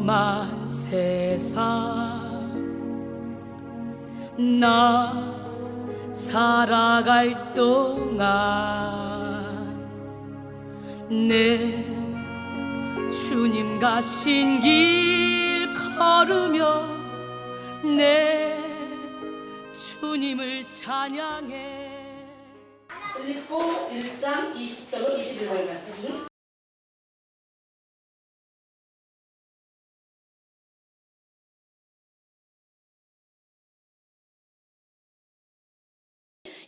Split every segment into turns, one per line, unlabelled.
험한 세상 나 살아갈 동안 내 주님 가신 길 걸으며 내 주님을 찬양해.
빌립보 1장 20절로 21절 말씀.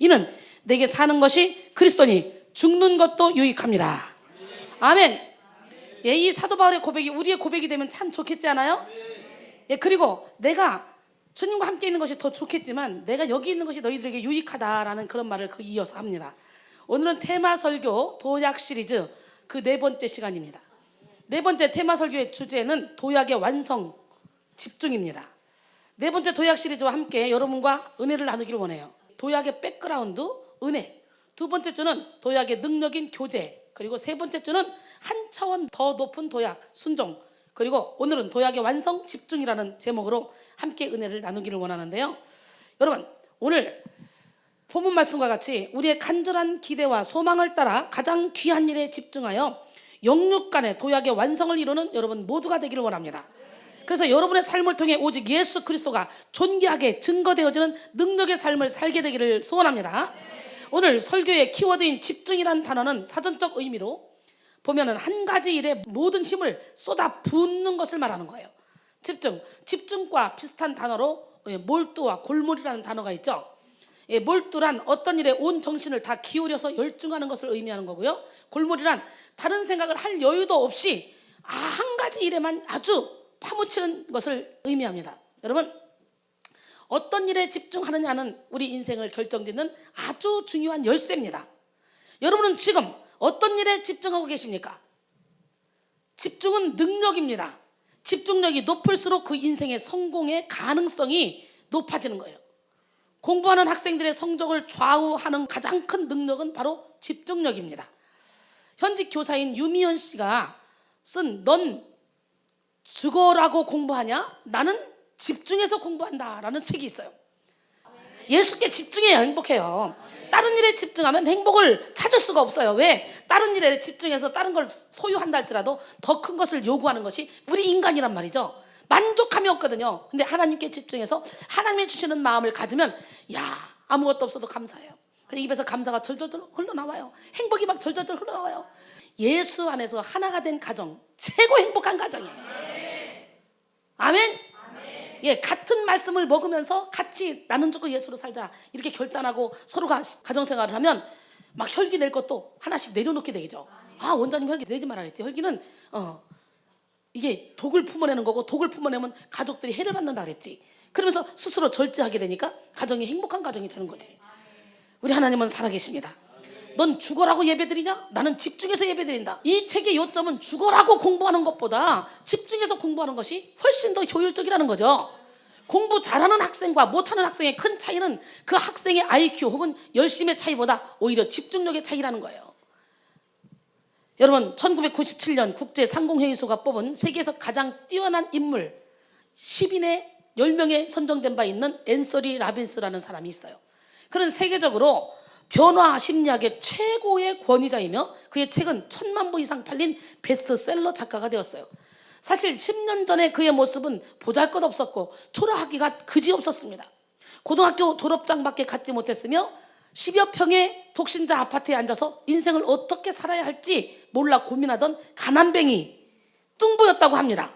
이는 내게 사는 것이 그리스도니 죽는 것도 유익함이라. 아멘. 예, 이 사도 바울의 고백이 우리의 고백이 되면 참 좋겠지 않아요? 예, 그리고 내가 주님과 함께 있는 것이 더 좋겠지만 내가 여기 있는 것이 너희들에게 유익하다라는 그런 말을 이어서 합니다. 오늘은 테마 설교 도약 시리즈 그 네 번째 시간입니다. 네 번째 테마 설교의 주제는 도약의 완성 집중입니다. 네 번째 도약 시리즈와 함께 여러분과 은혜를 나누기를 원해요. 도약의 백그라운드, 은혜. 두 번째 주는 도약의 능력인 교제. 그리고 세 번째 주는 한 차원 더 높은 도약, 순종. 그리고 오늘은 도약의 완성, 집중이라는 제목으로 함께 은혜를 나누기를 원하는데요. 여러분, 오늘 본문 말씀과 같이 우리의 간절한 기대와 소망을 따라 가장 귀한 일에 집중하여 영육간의 도약의 완성을 이루는 여러분 모두가 되기를 원합니다. 그래서 여러분의 삶을 통해 오직 예수 그리스도가 존귀하게 증거되어지는 능력의 삶을 살게 되기를 소원합니다. 오늘 설교의 키워드인 집중이라는 단어는 사전적 의미로 보면은 한 가지 일에 모든 힘을 쏟아 붓는 것을 말하는 거예요. 집중과 비슷한 단어로 몰두와 골몰이라는 단어가 있죠. 몰두란 어떤 일에 온 정신을 다 기울여서 열중하는 것을 의미하는 거고요. 골몰이란 다른 생각을 할 여유도 없이 한 가지 일에만 아주 파묻히는 것을 의미합니다. 여러분, 어떤 일에 집중하느냐는 우리 인생을 결정짓는 아주 중요한 열쇠입니다. 여러분은 지금 어떤 일에 집중하고 계십니까? 집중은 능력입니다. 집중력이 높을수록 그 인생의 성공의 가능성이 높아지는 거예요. 공부하는 학생들의 성적을 좌우하는 가장 큰 능력은 바로 집중력입니다. 현직 교사인 유미연 씨가 쓴 넌 죽어라고 공부하냐? 나는 집중해서 공부한다라는 책이 있어요. 예수께 집중해야 행복해요. 다른 일에 집중하면 행복을 찾을 수가 없어요. 왜? 다른 일에 집중해서 다른 걸 소유한다 할지라도 더 큰 것을 요구하는 것이 우리 인간이란 말이죠. 만족함이 없거든요. 근데 하나님께 집중해서 하나님이 주시는 마음을 가지면 아무것도 없어도 감사해요. 그래서 입에서 감사가 절절절 흘러나와요. 행복이 막 절절절 흘러나와요. 예수 안에서 하나가 된 가정, 최고 행복한 가정이에요. 아멘? 예, 같은 말씀을 먹으면서 같이 나는 죽고 예수로 살자 이렇게 결단하고 서로가 가정생활을 하면 막 혈기 낼 것도 하나씩 내려놓게 되죠. 원장님 혈기 내지 말라 그랬지. 혈기는 이게 독을 품어내는 거고 독을 품어내면 가족들이 해를 받는다 그랬지. 그러면서 스스로 절제하게 되니까 가정이 행복한 가정이 되는 거지. 우리 하나님은 살아계십니다. 넌 죽어라고 예배드리냐? 나는 집중해서 예배드린다. 이 책의 요점은 죽어라고 공부하는 것보다 집중해서 공부하는 것이 훨씬 더 효율적이라는 거죠. 공부 잘하는 학생과 못하는 학생의 큰 차이는 그 학생의 IQ 혹은 열심의 차이보다 오히려 집중력의 차이라는 거예요. 여러분, 1997년 국제상공회의소가 뽑은 세계에서 가장 뛰어난 인물 10인의 10명에 선정된 바 있는 앤서니 라빈스라는 사람이 있어요. 그는 세계적으로 변화 심리학의 최고의 권위자이며 그의 책은 1000만 부 이상 팔린 베스트셀러 작가가 되었어요. 사실 10년 전에 그의 모습은 보잘것없었고 초라하기가 그지없었습니다. 고등학교 졸업장밖에 갖지 못했으며 10여 평의 독신자 아파트에 앉아서 인생을 어떻게 살아야 할지 몰라 고민하던 가난뱅이 뚱보였다고 합니다.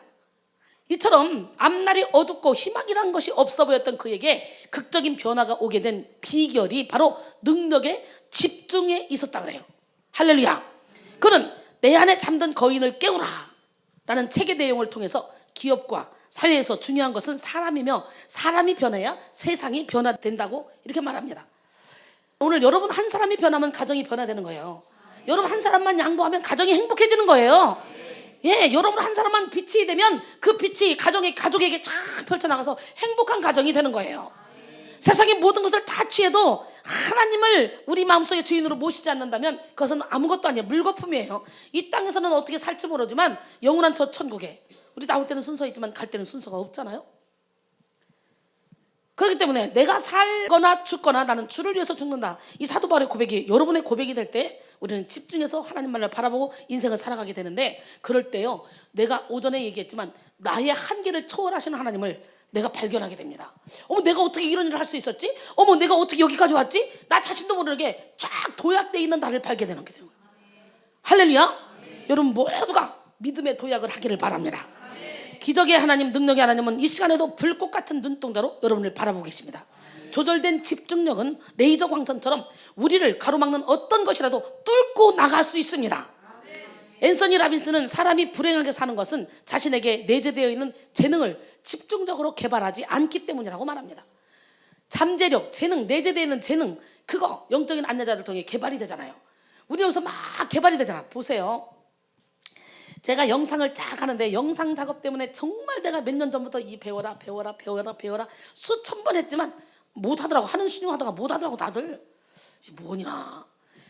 이처럼 앞날이 어둡고 희망이란 것이 없어 보였던 그에게 극적인 변화가 오게 된 비결이 바로 능력의 집중에 있었다 그래요. 할렐루야. 그는 내 안에 잠든 거인을 깨우라 라는 책의 내용을 통해서 기업과 사회에서 중요한 것은 사람이며 사람이 변해야 세상이 변화된다고 이렇게 말합니다. 오늘 여러분 한 사람이 변하면 가정이 변화되는 거예요. 여러분 한 사람만 양보하면 가정이 행복해지는 거예요. 예, 여러분 한 사람만 빛이 되면 그 빛이 가족에게 쫙 펼쳐나가서 행복한 가정이 되는 거예요. 세상의 모든 것을 다 취해도 하나님을 우리 마음속에 주인으로 모시지 않는다면 그것은 아무것도 아니에요. 물거품이에요. 이 땅에서는 어떻게 살지 모르지만 영원한 저 천국에 우리 나올 때는 순서있지만 갈 때는 순서가 없잖아요. 그렇기 때문에 내가 살거나 죽거나 나는 주를 위해서 죽는다. 이 사도 바울의 고백이 여러분의 고백이 될 때 우리는 집중해서 하나님만을 바라보고 인생을 살아가게 되는데, 그럴 때요, 내가 오전에 얘기했지만 나의 한계를 초월하시는 하나님을 내가 발견하게 됩니다. 어머, 내가 어떻게 이런 일을 할 수 있었지? 어머, 내가 어떻게 여기까지 왔지? 나 자신도 모르게 쫙 도약되어 있는 나를 발견하게 되는 거예요. 할렐루야. 여러분 모두가 믿음의 도약을 하기를 바랍니다. 기적의 하나님, 능력의 하나님은 이 시간에도 불꽃 같은 눈동자로 여러분을 바라보고 계십니다. 조절된 집중력은 레이저 광선처럼 우리를 가로막는 어떤 것이라도 뚫고 나갈 수 있습니다. 앤서니 라빈스는 사람이 불행하게 사는 것은 자신에게 내재되어 있는 재능을 집중적으로 개발하지 않기 때문이라고 말합니다. 잠재력, 재능, 내재되어 있는 재능, 그거 영적인 안내자들 통해 개발이 되잖아요. 우리 여기서 막 개발이 되잖아. 보세요. 제가 영상을 쫙 하는데 영상 작업 때문에 정말 내가 몇 년 전부터 이 배워라 수천 번 했지만 못하더라고. 하는 신용하다가 못하더라고 다들. 뭐냐.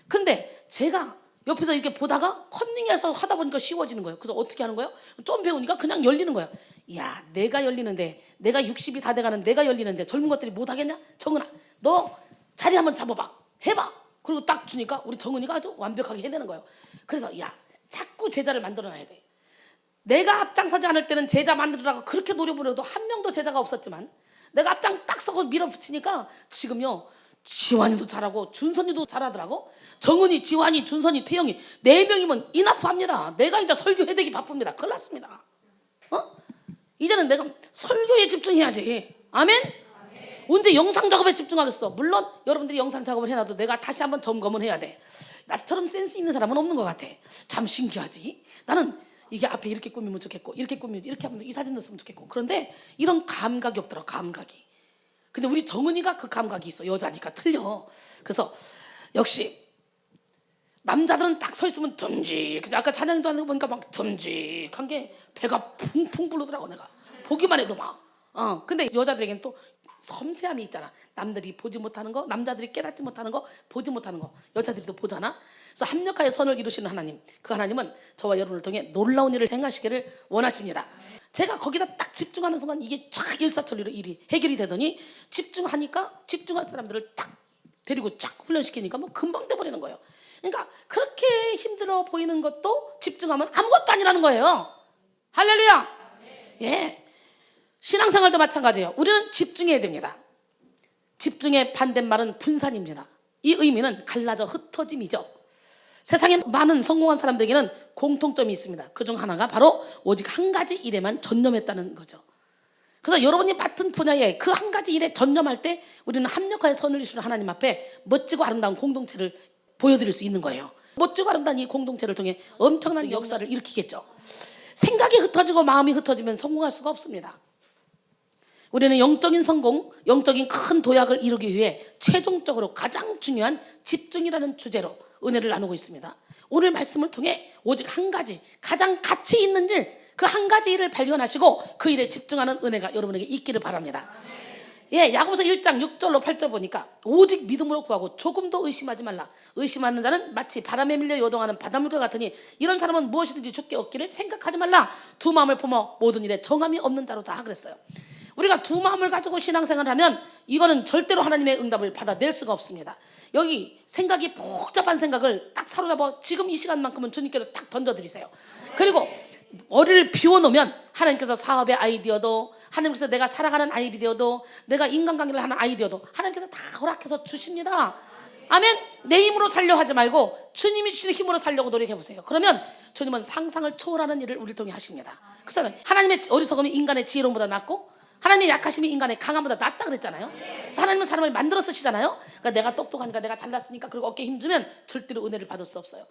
근데 제가 옆에서 이렇게 보다가 컨닝해서 하다 보니까 쉬워지는 거예요. 그래서 어떻게 하는 거예요? 좀 배우니까 그냥 열리는 거예요. 야, 내가 열리는데, 내가 60이 다 돼가는 내가 열리는데 젊은 것들이 못하겠냐? 정은아, 너 자리 한번 잡아봐. 해봐. 그리고 딱 주니까 우리 정은이가 아주 완벽하게 해내는 거예요. 그래서 야, 자꾸 제자를 만들어놔야 돼. 내가 앞장서지 않을 때는 제자 만들으라고 그렇게 노려보려도 한 명도 제자가 없었지만 내가 앞장 딱 서고 밀어붙이니까 지금요, 지환이도 잘하고 준선이도 잘하더라고. 정은이, 지환이, 준선이, 태영이 4명이면 이나프합니다. 내가 이제 설교해대기 바쁩니다. 큰일 났습니다. 이제는 내가 설교에 집중해야지. 아멘? 언제 영상 작업에 집중하겠어. 물론 여러분들이 영상 작업을 해놔도 내가 다시 한번 점검을 해야 돼. 나처럼 센스 있는 사람은 없는 것 같아. 참 신기하지. 나는 이게 앞에 이렇게 꾸미면 좋겠고, 이렇게 꾸미면 이렇게 하면 이 사진 넣었으면 좋겠고, 그런데 이런 감각이 없더라. 감각이. 근데 우리 정은이가 그 감각이 있어. 여자니까 틀려. 그래서 역시 남자들은 딱 서 있으면 듬직. 아까 찬양도 하는 거 보니까 막 듬직한 게 배가 풍풍 부르더라고. 내가 보기만 해도 막. 근데 여자들에겐 또 섬세함이 있잖아. 남들이 보지 못하는 거, 남자들이 깨닫지 못하는 거, 보지 못하는 거 여자들이 또 보잖아. 그래서 합력하여 선을 이루시는 하나님, 그 하나님은 저와 여러분을 통해 놀라운 일을 행하시기를 원하십니다. 제가 거기다 딱 집중하는 순간 이게 쫙 일사천리로 일이 해결이 되더니, 집중하니까 집중할 사람들을 딱 데리고 쫙 훈련시키니까 뭐 금방 돼버리는 거예요. 그러니까 그렇게 힘들어 보이는 것도 집중하면 아무것도 아니라는 거예요. 할렐루야. 예. 신앙생활도 마찬가지예요. 우리는 집중해야 됩니다. 집중의 반대말은 분산입니다. 이 의미는 갈라져 흩어짐이죠. 세상에 많은 성공한 사람들에게는 공통점이 있습니다. 그중 하나가 바로 오직 한 가지 일에만 전념했다는 거죠. 그래서 여러분이 맡은 분야에 그 한 가지 일에 전념할 때 우리는 합력하여 선을 이루시는 하나님 앞에 멋지고 아름다운 공동체를 보여드릴 수 있는 거예요. 멋지고 아름다운 이 공동체를 통해 엄청난 역사를 일으키겠죠. 생각이 흩어지고 마음이 흩어지면 성공할 수가 없습니다. 우리는 영적인 성공, 영적인 큰 도약을 이루기 위해 최종적으로 가장 중요한 집중이라는 주제로 은혜를 나누고 있습니다. 오늘 말씀을 통해 오직 한 가지, 가장 가치 있는 일, 그 한 가지 일을 발견하시고 그 일에 집중하는 은혜가 여러분에게 있기를 바랍니다. 예, 야고보서 1장 6절로 8절 보니까 오직 믿음으로 구하고 조금도 의심하지 말라. 의심하는 자는 마치 바람에 밀려 요동하는 바닷물과 같으니 이런 사람은 무엇이든지 죽게 얻기를 생각하지 말라. 두 마음을 품어 모든 일에 정함이 없는 자로다 그랬어요. 우리가 두 마음을 가지고 신앙생활을 하면 이거는 절대로 하나님의 응답을 받아낼 수가 없습니다. 여기 생각이 복잡한 생각을 딱 사로잡아 지금 이 시간만큼은 주님께로 딱 던져드리세요. 그리고 머리를 비워놓으면 하나님께서 사업의 아이디어도, 하나님께서 내가 살아가는 아이디어도, 내가 인간관계를 하는 아이디어도 하나님께서 다 허락해서 주십니다. 아멘. 내 힘으로 살려 하지 말고 주님이 주시는 힘으로 살려고 노력해보세요. 그러면 주님은 상상을 초월하는 일을 우리를 통해 하십니다. 그래서 하나님의 어리석음이 인간의 지혜로움보다 낫고 하나님의 약하심이 인간의 강함보다 낫다 그랬잖아요. 하나님은 사람을 만들어 쓰시잖아요. 그러니까 내가 똑똑하니까, 내가 잘났으니까, 그리고 어깨에 힘주면 절대로 은혜를 받을 수 없어요.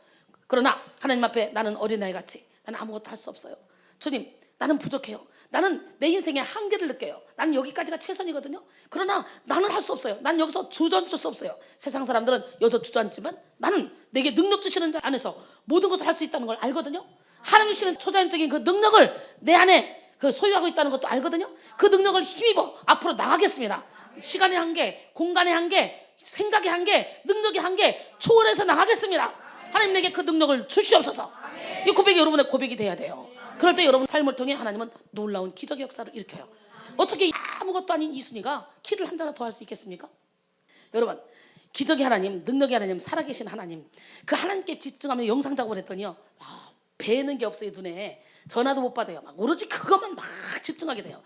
그러나 하나님 앞에 나는 어린아이같이, 나는 아무것도 할 수 없어요. 주님, 나는 부족해요. 나는 내 인생의 한계를 느껴요. 나는 여기까지가 최선이거든요. 그러나 나는 할 수 없어요. 난 여기서 주저앉을 수 없어요. 세상 사람들은 여기서 주저앉지만 나는 내게 능력 주시는 자 안에서 모든 것을 할 수 있다는 걸 알거든요. 하나님 주시는 초자연적인 그 능력을 내 안에 그 소유하고 있다는 것도 알거든요. 그 능력을 힘입어 앞으로 나가겠습니다. 시간의 한계, 공간의 한계, 생각의 한계, 능력의 한계 초월해서 나가겠습니다. 하나님 내게 그 능력을 주시옵소서. 이 고백이 여러분의 고백이 돼야 돼요. 그럴 때 여러분 삶을 통해 하나님은 놀라운 기적의 역사를 일으켜요. 어떻게 아무것도 아닌 이순이가 키를 한 자나 더 할 수 있겠습니까? 여러분, 기적의 하나님, 능력의 하나님, 살아계신 하나님, 그 하나님께 집중하며 영상 작업을 했더니요, 배는 게 없어요. 눈에 전화도 못 받아요. 막 오로지 그것만 막 집중하게 돼요.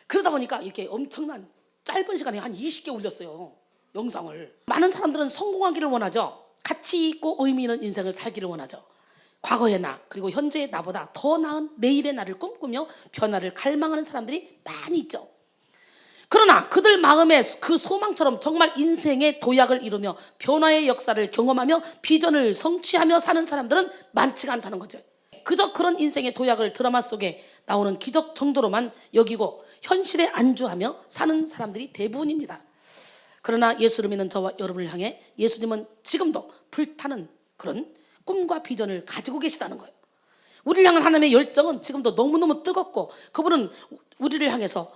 그러다 보니까 이렇게 엄청난 짧은 시간에 한 20개 올렸어요, 영상을. 많은 사람들은 성공하기를 원하죠. 가치 있고 의미 있는 인생을 살기를 원하죠. 과거의 나, 그리고 현재의 나보다 더 나은 내일의 나를 꿈꾸며 변화를 갈망하는 사람들이 많이 있죠. 그러나 그들 마음에 그 소망처럼 정말 인생의 도약을 이루며 변화의 역사를 경험하며 비전을 성취하며 사는 사람들은 많지가 않다는 거죠. 그저 그런 인생의 도약을 드라마 속에 나오는 기적 정도로만 여기고 현실에 안주하며 사는 사람들이 대부분입니다. 그러나 예수를 믿는 저와 여러분을 향해 예수님은 지금도 불타는 그런 꿈과 비전을 가지고 계시다는 거예요. 우리를 향한 하나님의 열정은 지금도 너무너무 뜨겁고 그분은 우리를 향해서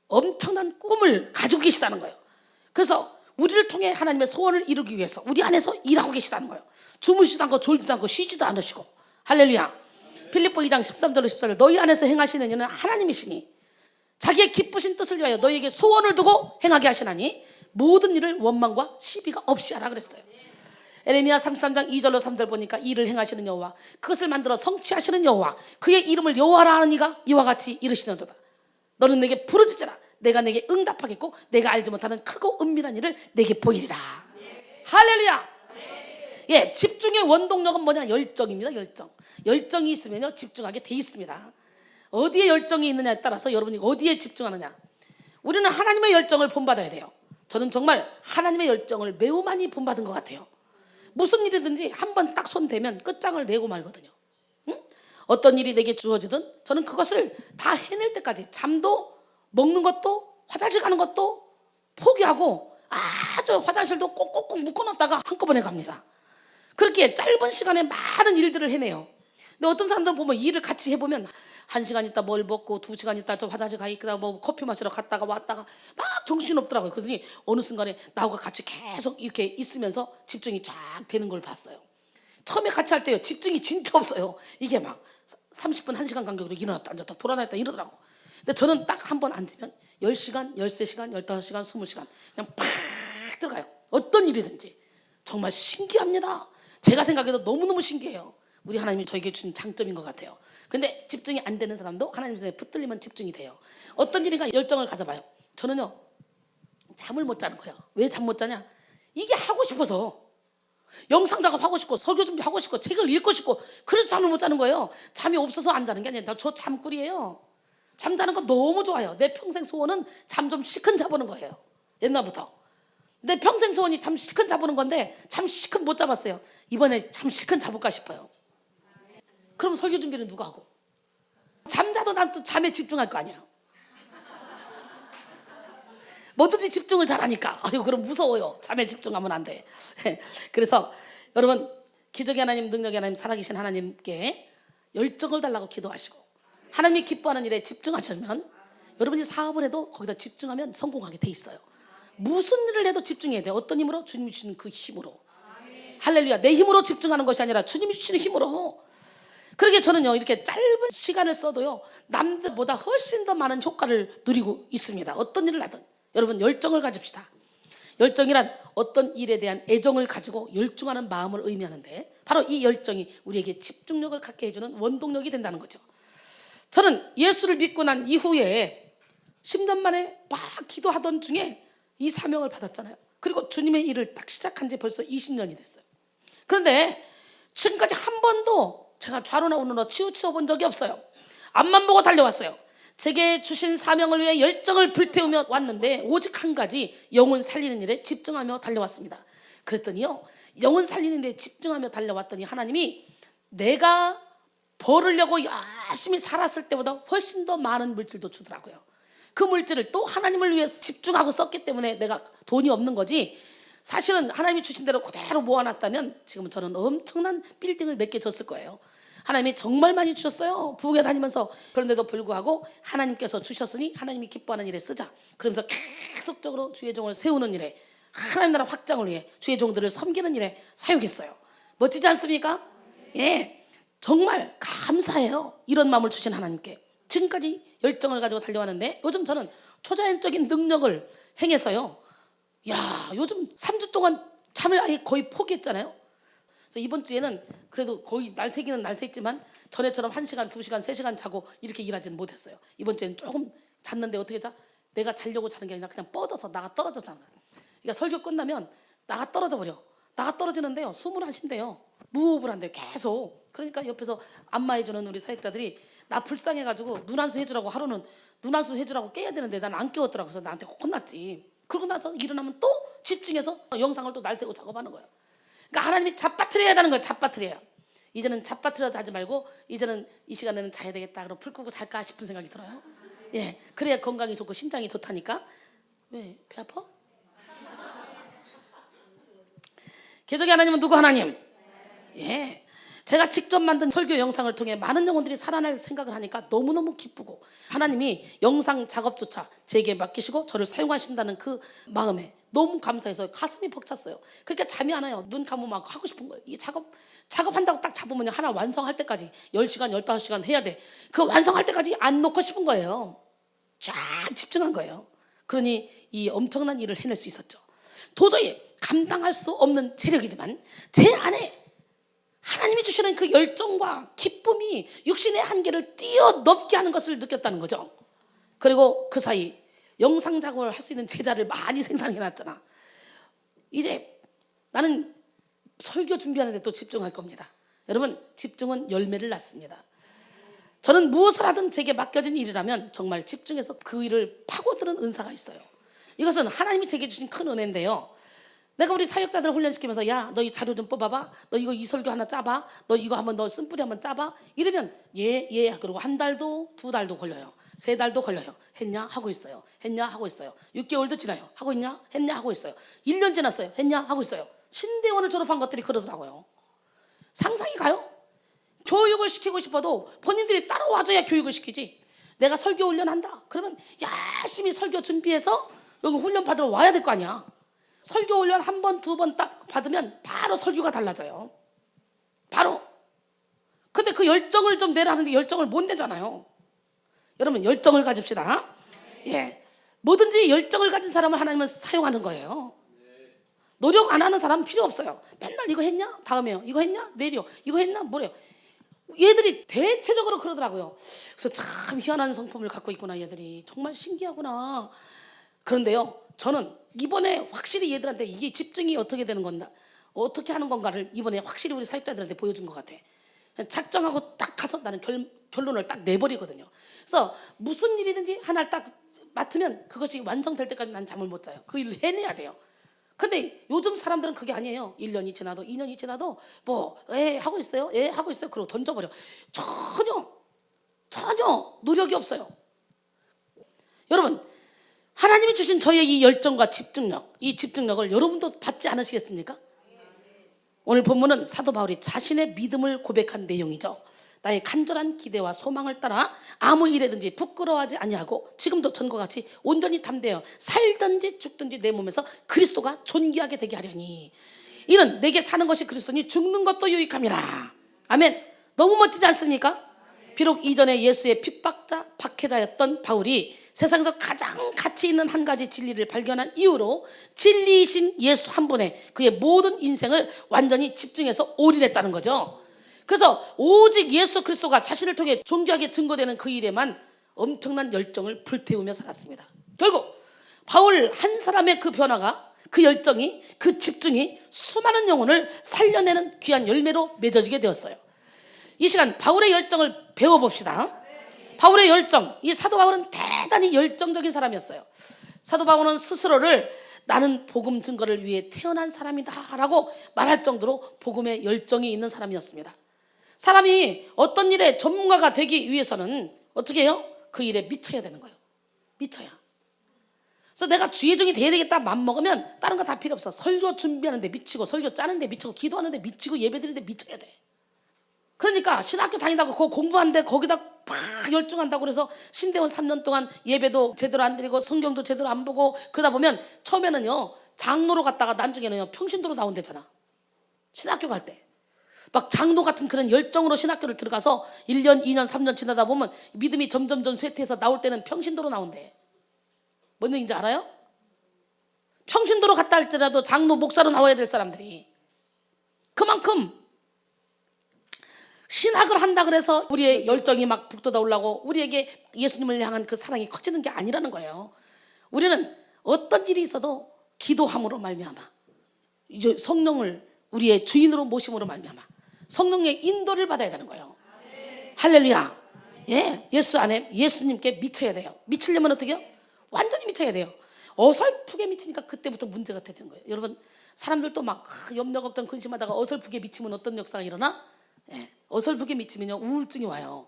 엄청난 꿈을 가지고 계시다는 거예요. 그래서 우리를 통해 하나님의 소원을 이루기 위해서 우리 안에서 일하고 계시다는 거예요. 주무시지도 않고 졸지도 않고 쉬지도 않으시고. 할렐루야. 빌립보 2장 13절로 14절, 너희 안에서 행하시는 이는 하나님이시니 자기의 기쁘신 뜻을 위하여 너희에게 소원을 두고 행하게 하시나니 모든 일을 원망과 시비가 없이 하라 그랬어요. 에레미야 33장 2절로 3절 보니까 일을 행하시는 여호와, 그것을 만들어 성취하시는 여호와, 그의 이름을 여호와라 하는 이가 이와 같이 이르시는도다. 너는 내게 부르짖으라. 내가 내게 응답하겠고 내가 알지 못하는 크고 은밀한 일을 내게 보이리라. 할렐루야. 집중의 원동력은 뭐냐? 열정입니다. 열정이 있으면요 집중하게 돼 있습니다. 어디에 열정이 있느냐에 따라서 여러분이 어디에 집중하느냐. 우리는 하나님의 열정을 본받아야 돼요. 저는 정말 하나님의 열정을 매우 많이 본받은 것 같아요. 무슨 일이든지 한번 딱 손 대면 끝장을 내고 말거든요. 응? 어떤 일이 내게 주어지든 저는 그것을 다 해낼 때까지 잠도 먹는 것도 화장실 가는 것도 포기하고 아주 화장실도 꼭꼭꼭 묶어놨다가 한꺼번에 갑니다. 그렇게 짧은 시간에 많은 일들을 해내요. 근데 어떤 사람들은 보면 일을 같이 해보면 1시간 있다 뭘 먹고 2시간 있다 저 화장실 가 있다가 뭐 커피 마시러 갔다가 왔다가 막 정신없더라고요. 그러더니 어느 순간에 나하고 같이 계속 이렇게 있으면서 집중이 쫙 되는 걸 봤어요. 처음에 같이 할 때요 집중이 진짜 없어요. 이게 막 30분 1시간 간격으로 일어났다 앉았다 돌아다녔다 이러더라고. 근데 저는 딱 한 번 앉으면 10시간 13시간 15시간 20시간 그냥 팍 들어가요. 어떤 일이든지. 정말 신기합니다. 제가 생각해도 너무너무 신기해요. 우리 하나님이 저에게 주신 장점인 것 같아요. 근데 집중이 안 되는 사람도 하나님 손에 붙들리면 집중이 돼요. 어떤 일인가 열정을 가져봐요. 저는요 잠을 못 자는 거예요. 왜 잠 못 자냐? 이게 하고 싶어서. 영상 작업하고 싶고 설교 준비하고 싶고 책을 읽고 싶고 그래서 잠을 못 자는 거예요. 잠이 없어서 안 자는 게 아니라 저 잠꿀이에요. 잠자는 거 너무 좋아요. 내 평생 소원은 잠 좀 시큰 자보는 거예요. 옛날부터. 내 평생 소원이 잠 시큰 자보는 건데 잠 시큰 못 잡았어요. 이번에 잠 시큰 자볼까 싶어요. 그럼 설교 준비는 누가 하고? 잠자도 난 또 잠에 집중할 거 아니야. 뭐든지 집중을 잘하니까. 아유 그럼 무서워요. 잠에 집중하면 안 돼. 그래서 여러분 기적의 하나님, 능력의 하나님, 살아계신 하나님께 열정을 달라고 기도하시고 하나님이 기뻐하는 일에 집중하시면 여러분이 사업을 해도 거기다 집중하면 성공하게 돼 있어요. 무슨 일을 해도 집중해야 돼요. 어떤 힘으로? 주님이 주시는 그 힘으로. 할렐루야. 내 힘으로 집중하는 것이 아니라 주님이 주시는 힘으로. 그러게 저는요 이렇게 짧은 시간을 써도요 남들보다 훨씬 더 많은 효과를 누리고 있습니다. 어떤 일을 하든 여러분 열정을 가집시다. 열정이란 어떤 일에 대한 애정을 가지고 열중하는 마음을 의미하는데 바로 이 열정이 우리에게 집중력을 갖게 해주는 원동력이 된다는 거죠. 저는 예수를 믿고 난 이후에 10년 만에 막 기도하던 중에 이 사명을 받았잖아요. 그리고 주님의 일을 딱 시작한 지 벌써 20년이 됐어요. 그런데 지금까지 한 번도 제가 좌로나 우로나 치우쳐 본 적이 없어요. 앞만 보고 달려왔어요. 제게 주신 사명을 위해 열정을 불태우며 왔는데 오직 한 가지 영혼 살리는 일에 집중하며 달려왔습니다. 그랬더니요 영혼 살리는 일에 집중하며 달려왔더니 하나님이 내가 벌으려고 열심히 살았을 때보다 훨씬 더 많은 물질도 주더라고요. 그 물질을 또 하나님을 위해서 집중하고 썼기 때문에 내가 돈이 없는 거지, 사실은 하나님이 주신 대로 그대로 모아놨다면 지금은 저는 엄청난 빌딩을 몇 개 줬을 거예요. 하나님이 정말 많이 주셨어요. 부엌에 다니면서. 그런데도 불구하고 하나님께서 주셨으니 하나님이 기뻐하는 일에 쓰자. 그러면서 계속적으로 주의 종을 세우는 일에, 하나님 나라 확장을 위해 주의 종들을 섬기는 일에 사용했어요. 멋지지 않습니까? 예. 정말 감사해요. 이런 마음을 주신 하나님께. 지금까지 열정을 가지고 달려왔는데 요즘 저는 초자연적인 능력을 행해서요. 야, 요즘 3주 동안 잠을 아예 거의 포기했잖아요. 그래서 이번 주에는 그래도 거의 날 새기는 날 새있지만 전에처럼 1시간, 2시간, 3시간 자고 이렇게 일하지는 못했어요. 이번 주에는 조금 잤는데 어떻게 자? 내가 자려고 자는 게 아니라 그냥 뻗어서 나가 떨어졌잖아요. 그러니까 설교 끝나면 나가 떨어져 버려. 나가 떨어지는데요. 숨을 안 쉰대요. 무호흡을 한대요. 계속. 그러니까 옆에서 안마해주는 우리 사역자들이 나 불쌍해가지고 눈안수 해주라고 하루는 눈안수 해주라고 깨야 되는데 난 안 깨웠더라고. 그래서 나한테 혼났지. 그러고 나서 일어나면 또 집중해서 영상을 또 날새고 작업하는 거예요. 그러니까 하나님이 잡아뜨려야 하는 거예요. 잡아뜨려야. 이제는 잡아뜨려서 하지 말고 이제는 이 시간에는 자야 되겠다. 그럼 불 끄고 잘까 싶은 생각이 들어요. 예, 그래야 건강이 좋고 신장이 좋다니까. 왜? 배 아파? 계적의 하나님은 누구 하나님? 예, 제가 직접 만든 설교 영상을 통해 많은 영혼들이 살아날 생각을 하니까 너무너무 기쁘고 하나님이 영상 작업조차 제게 맡기시고 저를 사용하신다는 그 마음에 너무 감사해서 가슴이 벅찼어요. 그러니까 잠이 안 와요. 눈 감으면 하고 싶은 거예요. 이게 작업한다고 딱 잡으면 하나 완성할 때까지 10시간, 15시간 해야 돼. 그 완성할 때까지 안 놓고 싶은 거예요. 쫙 집중한 거예요. 그러니 이 엄청난 일을 해낼 수 있었죠. 도저히 감당할 수 없는 체력이지만 제 안에 하나님이 주시는 그 열정과 기쁨이 육신의 한계를 뛰어넘게 하는 것을 느꼈다는 거죠. 그리고 그 사이 영상 작업을 할 수 있는 제자를 많이 생산해놨잖아. 이제 나는 설교 준비하는 데 또 집중할 겁니다. 여러분, 집중은 열매를 낳습니다. 저는 무엇을 하든 제게 맡겨진 일이라면 정말 집중해서 그 일을 파고드는 은사가 있어요. 이것은 하나님이 제게 주신 큰 은혜인데요. 내가 우리 사역자들을 훈련시키면서 야, 너 이 자료 좀 뽑아봐. 너 이거 이 설교 하나 짜봐. 너 이거 한번 너 쓴뿌리 한번 짜봐. 이러면 예. 그리고 1달도 2달도 걸려요. 3달도 걸려요. 했냐? 하고 있어요. 했냐? 하고 있어요. 6개월도 지나요. 하고 있냐? 했냐? 하고 있어요. 1년 지났어요. 했냐? 하고 있어요. 신대원을 졸업한 것들이 그러더라고요. 상상이 가요? 교육을 시키고 싶어도 본인들이 따라와줘야 교육을 시키지. 내가 설교 훈련 한다. 그러면 열심히 설교 준비해서 여기 훈련 받으러 와야 될 거 아니야. 설교 훈련 1번, 2번 딱 받으면 바로 설교가 달라져요. 바로. 근데 그 열정을 좀 내라는데 열정을 못 내잖아요. 여러분, 열정을 가집시다. 예, 뭐든지 열정을 가진 사람을 하나님은 사용하는 거예요. 노력 안 하는 사람은 필요 없어요. 맨날 이거 했냐? 다음에요. 이거 했냐? 내려. 이거 했나? 뭐래요? 얘들이 대체적으로 그러더라고요. 그래서 참 희한한 성품을 갖고 있구나. 얘들이 정말 신기하구나. 그런데요, 저는 이번에 확실히 얘들한테 이게 집중이 어떻게 되는 건가, 어떻게 하는 건가를 이번에 확실히 우리 사역자들한테 보여준 것 같아. 작정하고 딱 가서 나는 결론을 딱 내버리거든요. 그래서 무슨 일이든지 하나를 딱 맡으면 그것이 완성될 때까지 난 잠을 못 자요. 그 일을 해내야 돼요. 근데 요즘 사람들은 그게 아니에요. 1년이 지나도 2년이 지나도 하고 있어요. 하고 있어요. 그러고 던져버려. 전혀 노력이 없어요. 여러분, 하나님이 주신 저의 이 열정과 집중력, 이 집중력을 여러분도 받지 않으시겠습니까? 오늘 본문은 사도 바울이 자신의 믿음을 고백한 내용이죠. 나의 간절한 기대와 소망을 따라 아무 일에든지 부끄러워하지 아니하고 지금도 전과 같이 온전히 담대어 살든지 죽든지 내 몸에서 그리스도가 존귀하게 되게 하려니 이는 내게 사는 것이 그리스도니 죽는 것도 유익함이라. 아멘. 너무 멋지지 않습니까? 비록 이전에 예수의 핍박자, 박해자였던 바울이 세상에서 가장 가치 있는 한 가지 진리를 발견한 이후로 진리이신 예수 한 분에 그의 모든 인생을 완전히 집중해서 올인했다는 거죠. 그래서 오직 예수 그리스도가 자신을 통해 존귀하게 증거되는 그 일에만 엄청난 열정을 불태우며 살았습니다. 결국 바울 한 사람의 그 변화가, 그 열정이, 그 집중이 수많은 영혼을 살려내는 귀한 열매로 맺어지게 되었어요. 이 시간 바울의 열정을 배워봅시다. 바울의 열정, 이 사도 바울은 대단히 열정적인 사람이었어요. 사도 바울은 스스로를 나는 복음 증거를 위해 태어난 사람이다 라고 말할 정도로 복음에 열정이 있는 사람이었습니다. 사람이 어떤 일에 전문가가 되기 위해서는 어떻게 해요? 그 일에 미쳐야 되는 거예요. 미쳐야. 그래서 내가 주의 종이 돼야 되겠다 맘먹으면 다른 거 다 필요 없어. 설교 준비하는데 미치고, 설교 짜는데 미치고, 기도하는데 미치고, 예배드리는데 미쳐야 돼. 그러니까 신학교 다니다가 그거 공부하는데 거기다 팍 열중한다고 그래서 신대원 3년 동안 예배도 제대로 안 드리고 성경도 제대로 안 보고 그러다 보면 처음에는요 장로로 갔다가 나중에는요 평신도로 나온대잖아. 신학교 갈 때. 막 장로 같은 그런 열정으로 신학교를 들어가서 1년, 2년, 3년 지나다 보면 믿음이 점점점 쇠퇴해서 나올 때는 평신도로 나온대. 뭔 얘기인지 알아요? 평신도로 갔다 할지라도 장로, 목사로 나와야 될 사람들이 그만큼 신학을 한다 그래서 우리의 열정이 막 북돋아 올라고 우리에게 예수님을 향한 그 사랑이 커지는 게 아니라는 거예요. 우리는 어떤 일이 있어도 기도함으로 말미암아 이제 성령을 우리의 주인으로 모심으로 말미암아 성령의 인도를 받아야 되는 거예요. 할렐루야. 예, 예수 안에 예수님께 미쳐야 돼요. 미치려면 어떻게 해요? 완전히 미쳐야 돼요. 어설프게 미치니까 그때부터 문제가 되는 거예요. 여러분, 사람들도 막 염려 걱정 근심하다가 어설프게 미치면 어떤 역사가 일어나? 예, 어설프게 미치면요 우울증이 와요.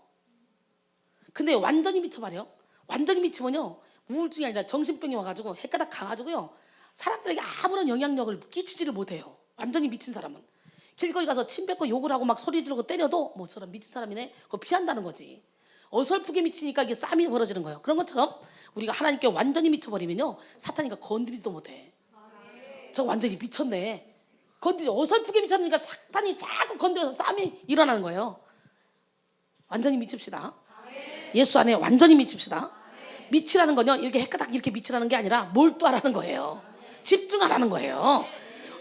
근데 완전히 미쳐버려. 완전히 미치면요 우울증이 아니라 정신병이 와가지고 헷가닥 가가지고요 사람들에게 아무런 영향력을 끼치지를 못해요. 완전히 미친 사람은 길거리 가서 침 뱉고 욕을 하고 막 소리 지르고 때려도 뭐 저런 미친 사람이네 그거 피한다는 거지. 어설프게 미치니까 이게 싸움이 벌어지는 거예요. 그런 것처럼 우리가 하나님께 완전히 미쳐버리면요 사탄이가 건드리지도 못해. 저 완전히 미쳤네. 어설프게 미쳤으니까 사탄이 자꾸 건드려서 싸움이 일어나는 거예요. 완전히 미칩시다. 예수 안에 완전히 미칩시다. 미치라는 건요 이렇게 헷가닥 이렇게 미치라는 게 아니라 몰두하라는 거예요. 집중하라는 거예요.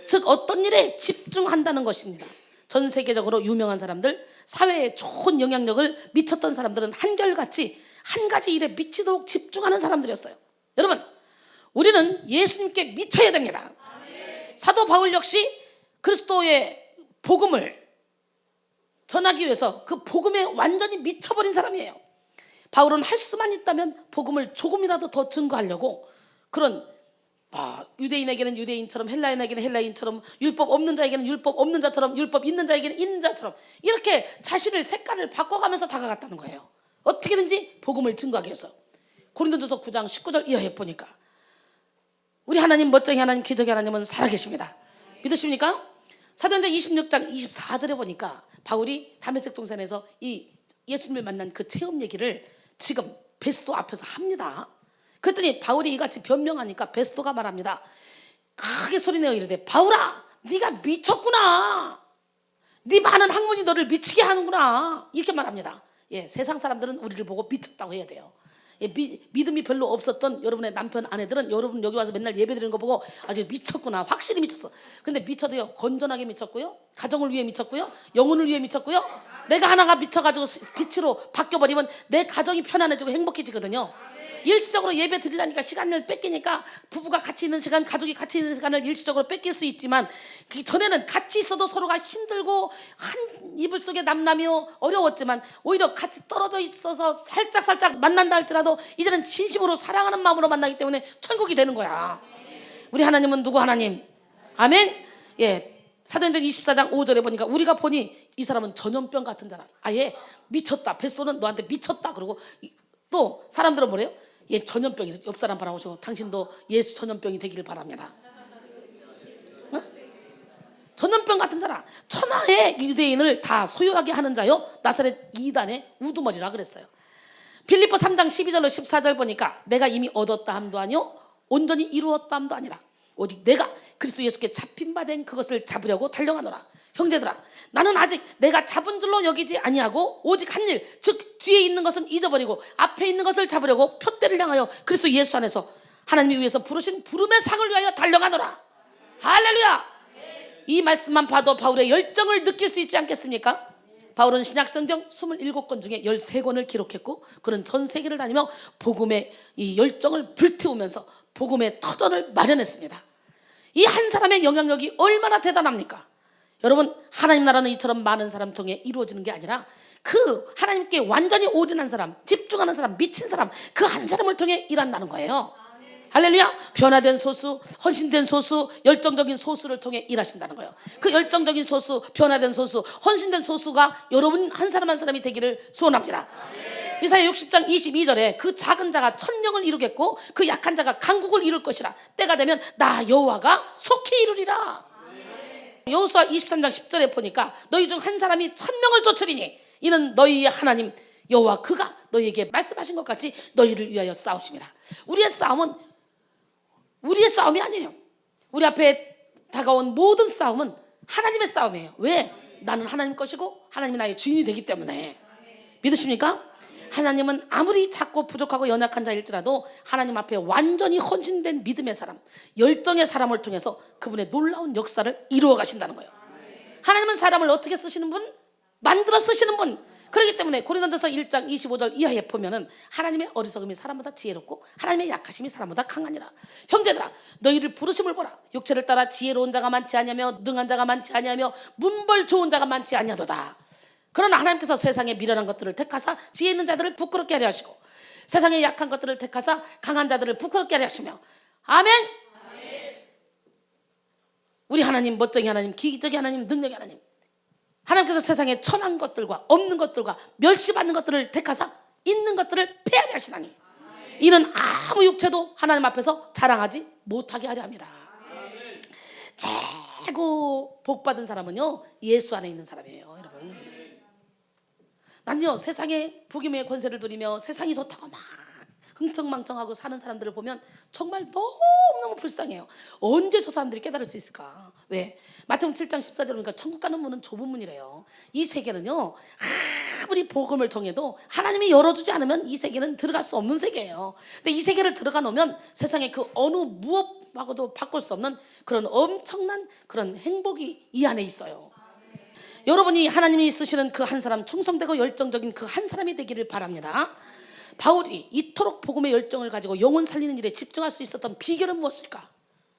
즉 어떤 일에 집중한다는 것입니다. 전 세계적으로 유명한 사람들, 사회에 좋은 영향력을 미쳤던 사람들은 한결같이 한 가지 일에 미치도록 집중하는 사람들이었어요. 여러분, 우리는 예수님께 미쳐야 됩니다. 사도 바울 역시 그리스도의 복음을 전하기 위해서 그 복음에 완전히 미쳐버린 사람이에요. 바울은 할 수만 있다면 복음을 조금이라도 더 증거하려고 그런 유대인에게는 유대인처럼 헬라인에게는 헬라인처럼 율법 없는 자에게는 율법 없는 자처럼 율법 있는 자에게는 있는 자처럼 이렇게 자신의 색깔을 바꿔가면서 다가갔다는 거예요. 어떻게든지 복음을 증거하기 위해서. 고린도전서 9장 19절 이하에 보니까 우리 하나님 멋쟁이 하나님 기적의 하나님은 살아계십니다. 믿으십니까? 사도행전 26장 24절에 보니까 바울이 다메섹 동산에서 이 예수님을 만난 그 체험 얘기를 지금 베스도 앞에서 합니다. 그랬더니 바울이 이같이 변명하니까 베스도가 말합니다. 크게 소리내어 이르되 바울아 네가 미쳤구나. 네 많은 학문이 너를 미치게 하는구나. 이렇게 말합니다. 예, 세상 사람들은 우리를 보고 미쳤다고 해야 돼요. 예, 믿음이 별로 없었던 여러분의 남편 아내들은 여러분 여기 와서 맨날 예배드리는 거 보고 아주 미쳤구나. 확실히 미쳤어. 근데 미쳐도요 건전하게 미쳤고요 가정을 위해 미쳤고요 영혼을 위해 미쳤고요 내가 하나가 미쳐가지고 빛으로 바뀌어버리면 내 가정이 편안해지고 행복해지거든요. 일시적으로 예배 드리려니까 시간을 뺏기니까 부부가 같이 있는 시간, 가족이 같이 있는 시간을 일시적으로 뺏길 수 있지만 그 전에는 같이 있어도 서로가 힘들고 한 이불 속에 남남이요 어려웠지만 오히려 같이 떨어져 있어서 살짝 만난다 할지라도 이제는 진심으로 사랑하는 마음으로 만나기 때문에 천국이 되는 거야. 우리 하나님은 누구 하나님? 아멘. 예, 사도행전 24장 5절에 보니까 우리가 보니 이 사람은 전염병 같은 자라. 아예 미쳤다. 베스도는 너한테 미쳤다. 그러고 또 사람들은 뭐래요? 예, 전염병이 옆 사람 바라보시고 당신도 예수 전염병이 되기를 바랍니다. 어? 전염병 같은 자라. 천하의 유대인을 다 소유하게 하는 자요 나사렛 이단의 우두머리라 그랬어요. 빌립보 3장 12절로 14절 보니까 내가 이미 얻었다 함도 아니요 온전히 이루었다 함도 아니라 오직 내가 그리스도 예수께 잡힌 바 된 그것을 잡으려고 달려가노라. 형제들아 나는 아직 내가 잡은 줄로 여기지 아니하고 오직 한 일 즉 뒤에 있는 것은 잊어버리고 앞에 있는 것을 잡으려고 표대를 향하여 그리스도 예수 안에서 하나님이 위해서 부르신 부름의 상을 위하여 달려가노라. 할렐루야. 이 말씀만 봐도 바울의 열정을 느낄 수 있지 않겠습니까? 바울은 신약성경 27권 중에 13권을 기록했고 그는 전 세계를 다니며 복음의 이 열정을 불태우면서 복음의 터전을 마련했습니다. 이 한 사람의 영향력이 얼마나 대단합니까? 여러분, 하나님 나라는 이처럼 많은 사람 통해 이루어지는 게 아니라 그 하나님께 완전히 올인한 사람, 집중하는 사람, 미친 사람, 그 한 사람을 통해 일한다는 거예요. 할렐루야. 변화된 소수, 헌신된 소수, 열정적인 소수를 통해 일하신다는 거예요. 그 열정적인 소수, 변화된 소수, 헌신된 소수가 여러분 한 사람 한 사람이 되기를 소원합니다. 이사야 60장 22절에 그 작은 자가 천명을 이루겠고 그 약한 자가 강국을 이룰 것이라. 때가 되면 나 여호와가 속히 이루리라. 여호수아 23장 10절에 보니까 너희 중 한 사람이 1000명을 쫓으리니 이는 너희의 하나님 여호와 그가 너희에게 말씀하신 것 같이 너희를 위하여 싸우심이라. 우리의 싸움은 우리의 싸움이 아니에요. 우리 앞에 다가온 모든 싸움은 하나님의 싸움이에요. 왜? 나는 하나님 것이고 하나님이 나의 주인이 되기 때문에. 믿으십니까? 하나님은 아무리 작고 부족하고 연약한 자일지라도 하나님 앞에 완전히 헌신된 믿음의 사람, 열정의 사람을 통해서 그분의 놀라운 역사를 이루어 가신다는 거예요. 하나님은 사람을 어떻게 쓰시는 분? 만들어 쓰시는 분. 그렇기 때문에 고린도전서 1장 25절 이하에 보면은 하나님의 어리석음이 사람보다 지혜롭고 하나님의 약하심이 사람보다 강하니라. 형제들아, 너희를 부르심을 보라. 육체를 따라 지혜로운 자가 많지 아니하며 능한 자가 많지 아니하며 문벌 좋은 자가 많지 아니하도다. 그러나 하나님께서 세상에 미련한 것들을 택하사 지혜 있는 자들을 부끄럽게 하려 하시고 세상에 약한 것들을 택하사 강한 자들을 부끄럽게 하려 하시며. 아멘. 우리 하나님 멋쟁이 하나님, 기적의 하나님, 능력의 하나님, 하나님께서 세상에 천한 것들과 없는 것들과 멸시받는 것들을 택하사 있는 것들을 폐하려 하시나니 이는 아무 육체도 하나님 앞에서 자랑하지 못하게 하려 함이라. 최고 복받은 사람은요, 예수 안에 있는 사람이에요. 여러분, 난요 세상에 복임의 권세를 누리며 세상이 좋다고 막 흥청망청하고 사는 사람들을 보면 정말 너무너무 불쌍해요. 언제 저 사람들이 깨달을 수 있을까? 왜? 마태복음 7장 14절 보니까 천국 가는 문은 좁은 문이래요. 이 세계는요, 아무리 복음을 정해도 하나님이 열어주지 않으면 이 세계는 들어갈 수 없는 세계예요. 근데 이 세계를 들어가 놓으면 세상에 그 어느 무엇하고도 바꿀 수 없는 그런 엄청난 그런 행복이 이 안에 있어요. 여러분이 하나님이 쓰시는 그 한 사람, 충성되고 열정적인 그 한 사람이 되기를 바랍니다. 바울이 이토록 복음의 열정을 가지고 영혼 살리는 일에 집중할 수 있었던 비결은 무엇일까?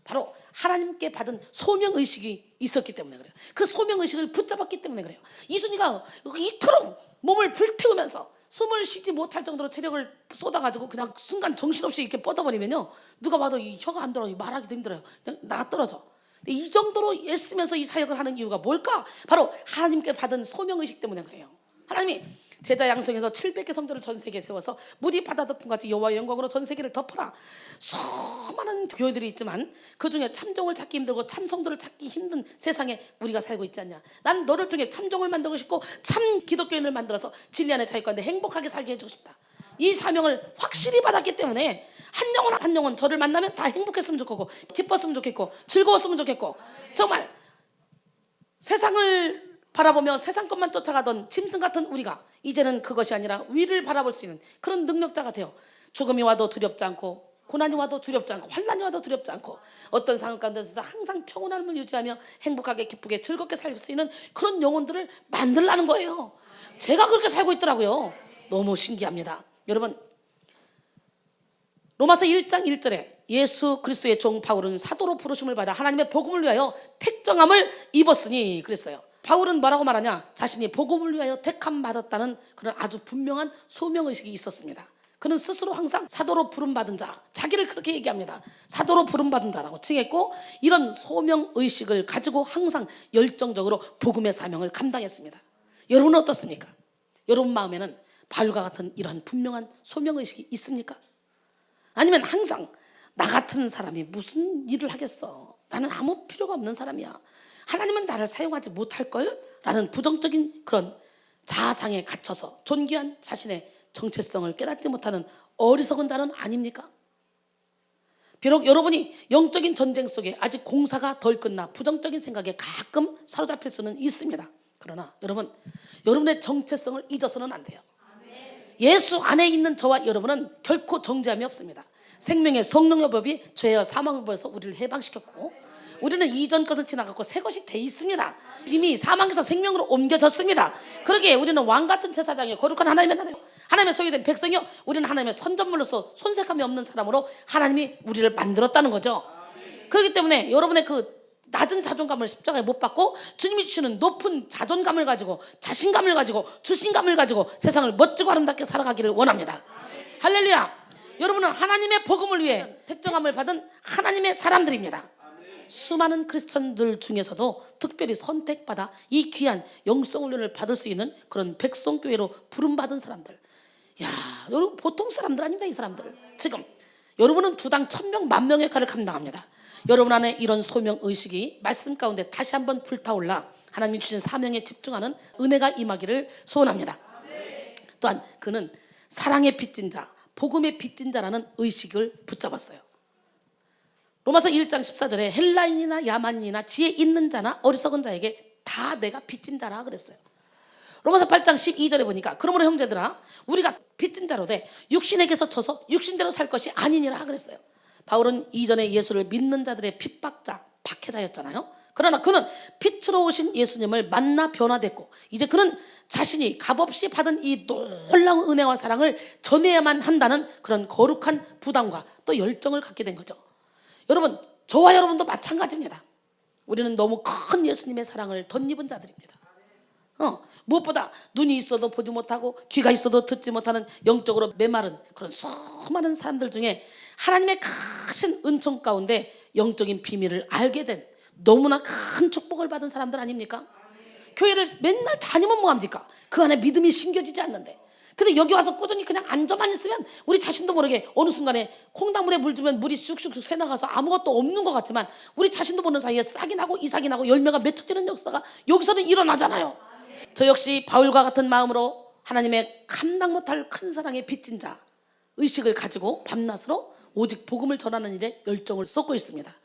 바로 하나님께 받은 소명의식이 있었기 때문에 그래요. 그 소명의식을 붙잡았기 때문에 그래요. 이순이가 이토록 몸을 불태우면서 숨을 쉬지 못할 정도로 체력을 쏟아가지고 그냥 순간 정신없이 이렇게 뻗어버리면요, 누가 봐도 이 혀가 안 들어요. 말하기도 힘들어요. 그냥 나가 떨어져. 이 정도로 애쓰면서 이 사역을 하는 이유가 뭘까? 바로 하나님께 받은 소명의식 때문에 그래요. 하나님이 제자 양성에서 700개 성도를 전 세계에 세워서 물이 바다 덮음같이 여호와의 영광으로 전 세계를 덮어라. 수많은 교회들이 있지만 그중에 참종을 찾기 힘들고 참 성도를 찾기 힘든 세상에 우리가 살고 있지 않냐. 나는 너를 통해 참종을 만들고 싶고 참 기독교인을 만들어서 진리 안에 자유 가운데 행복하게 살게 해주고 싶다. 이 사명을 확실히 받았기 때문에 한 영혼 저를 만나면 다 행복했으면 좋겠고 기뻤으면 좋겠고 즐거웠으면 좋겠고, 정말 세상을 바라보며 세상 것만 쫓아가던 짐승 같은 우리가 이제는 그것이 아니라 위를 바라볼 수 있는 그런 능력자가 되어 죽음이 와도 두렵지 않고 고난이 와도 두렵지 않고 환난이 와도 두렵지 않고 어떤 상황 가운데서도 항상 평온함을 유지하며 행복하게 기쁘게 즐겁게 살 수 있는 그런 영혼들을 만들라는 거예요. 제가 그렇게 살고 있더라고요. 너무 신기합니다. 여러분, 로마서 1장 1절에 예수 그리스도의 종 바울은 사도로 부르심을 받아 하나님의 복음을 위하여 택정함을 입었으니 그랬어요. 바울은 뭐라고 말하냐? 자신이 복음을 위하여 택함 받았다는 그런 아주 분명한 소명의식이 있었습니다. 그는 스스로 항상 사도로 부름받은 자, 자기를 그렇게 얘기합니다. 사도로 부름받은 자라고 칭했고, 이런 소명의식을 가지고 항상 열정적으로 복음의 사명을 감당했습니다. 여러분은 어떻습니까? 여러분 마음에는 바울과 같은 이러한 분명한 소명의식이 있습니까? 아니면 항상 나 같은 사람이 무슨 일을 하겠어, 나는 아무 필요가 없는 사람이야, 하나님은 나를 사용하지 못할걸? 라는 부정적인 그런 자아상에 갇혀서 존귀한 자신의 정체성을 깨닫지 못하는 어리석은 자는 아닙니까? 비록 여러분이 영적인 전쟁 속에 아직 공사가 덜 끝나 부정적인 생각에 가끔 사로잡힐 수는 있습니다. 그러나 여러분, 여러분의 정체성을 잊어서는 안 돼요. 예수 안에 있는 저와 여러분은 결코 정죄함이 없습니다. 생명의 성령의 법이 죄와 사망의 법에서 우리를 해방시켰고, 우리는 이전 것은 지나갔고 새 것이 돼 있습니다. 이미 사망에서 생명으로 옮겨졌습니다. 그러기에 우리는 왕같은 제사장이요 거룩한 하나님의 나라요 하나님의 소유된 백성이요, 우리는 하나님의 선전물로서 손색함이 없는 사람으로 하나님이 우리를 만들었다는 거죠. 그렇기 때문에 여러분의 그 낮은 자존감을 십자가에 못 박고 주님이 주시는 높은 자존감을 가지고 자신감을 가지고 주신감을 가지고 세상을 멋지고 아름답게 살아가기를 원합니다. 할렐루야. 여러분은 하나님의 복음을 위해 택정함을 받은 하나님의 사람들입니다. 수많은 크리스천들 중에서도 특별히 선택받아 이 귀한 영성훈련을 받을 수 있는 그런 백성교회로 부름받은 사람들. 야, 여러분 보통 사람들 아닙니다. 이 사람들. 지금 여러분은 두당 1000명, 10,000명의 역할을 감당합니다. 여러분 안에 이런 소명의식이 말씀 가운데 다시 한번 불타올라 하나님이 주신 사명에 집중하는 은혜가 임하기를 소원합니다. 또한 그는 사랑의 빚진 자, 복음의 빚진 자라는 의식을 붙잡았어요. 로마서 1장 14절에 헬라인이나 야만인이나 지혜 있는 자나 어리석은 자에게 다 내가 빚진 자라 그랬어요. 로마서 8장 12절에 보니까 그러므로 형제들아 우리가 빚진 자로 돼 육신에게서 져서 육신대로 살 것이 아니니라 그랬어요. 바울은 이전에 예수를 믿는 자들의 핍박자, 박해자였잖아요. 그러나 그는 빛으로 오신 예수님을 만나 변화됐고 이제 그는 자신이 값없이 받은 이 놀라운 은혜와 사랑을 전해야만 한다는 그런 거룩한 부담과 또 열정을 갖게 된 거죠. 여러분, 저와 여러분도 마찬가지입니다. 우리는 너무 큰 예수님의 사랑을 덧입은 자들입니다. 무엇보다 눈이 있어도 보지 못하고 귀가 있어도 듣지 못하는 영적으로 메마른 그런 수많은 사람들 중에 하나님의 크신 은총 가운데 영적인 비밀을 알게 된 너무나 큰 축복을 받은 사람들 아닙니까? 교회를 맨날 다니면 뭐합니까? 그 안에 믿음이 심겨지지 않는데. 근데 여기 와서 꾸준히 그냥 앉아만 있으면 우리 자신도 모르게 어느 순간에 콩나물에 물 주면 물이 쑥쑥쑥 새나가서 아무것도 없는 것 같지만 우리 자신도 모르는 사이에 싹이 나고 이삭이 나고 열매가 맺혀지는 역사가 여기서는 일어나잖아요. 저 역시 바울과 같은 마음으로 하나님의 감당 못할 큰 사랑에 빚진 자 의식을 가지고 밤낮으로 오직 복음을 전하는 일에 열정을 쏟고 있습니다.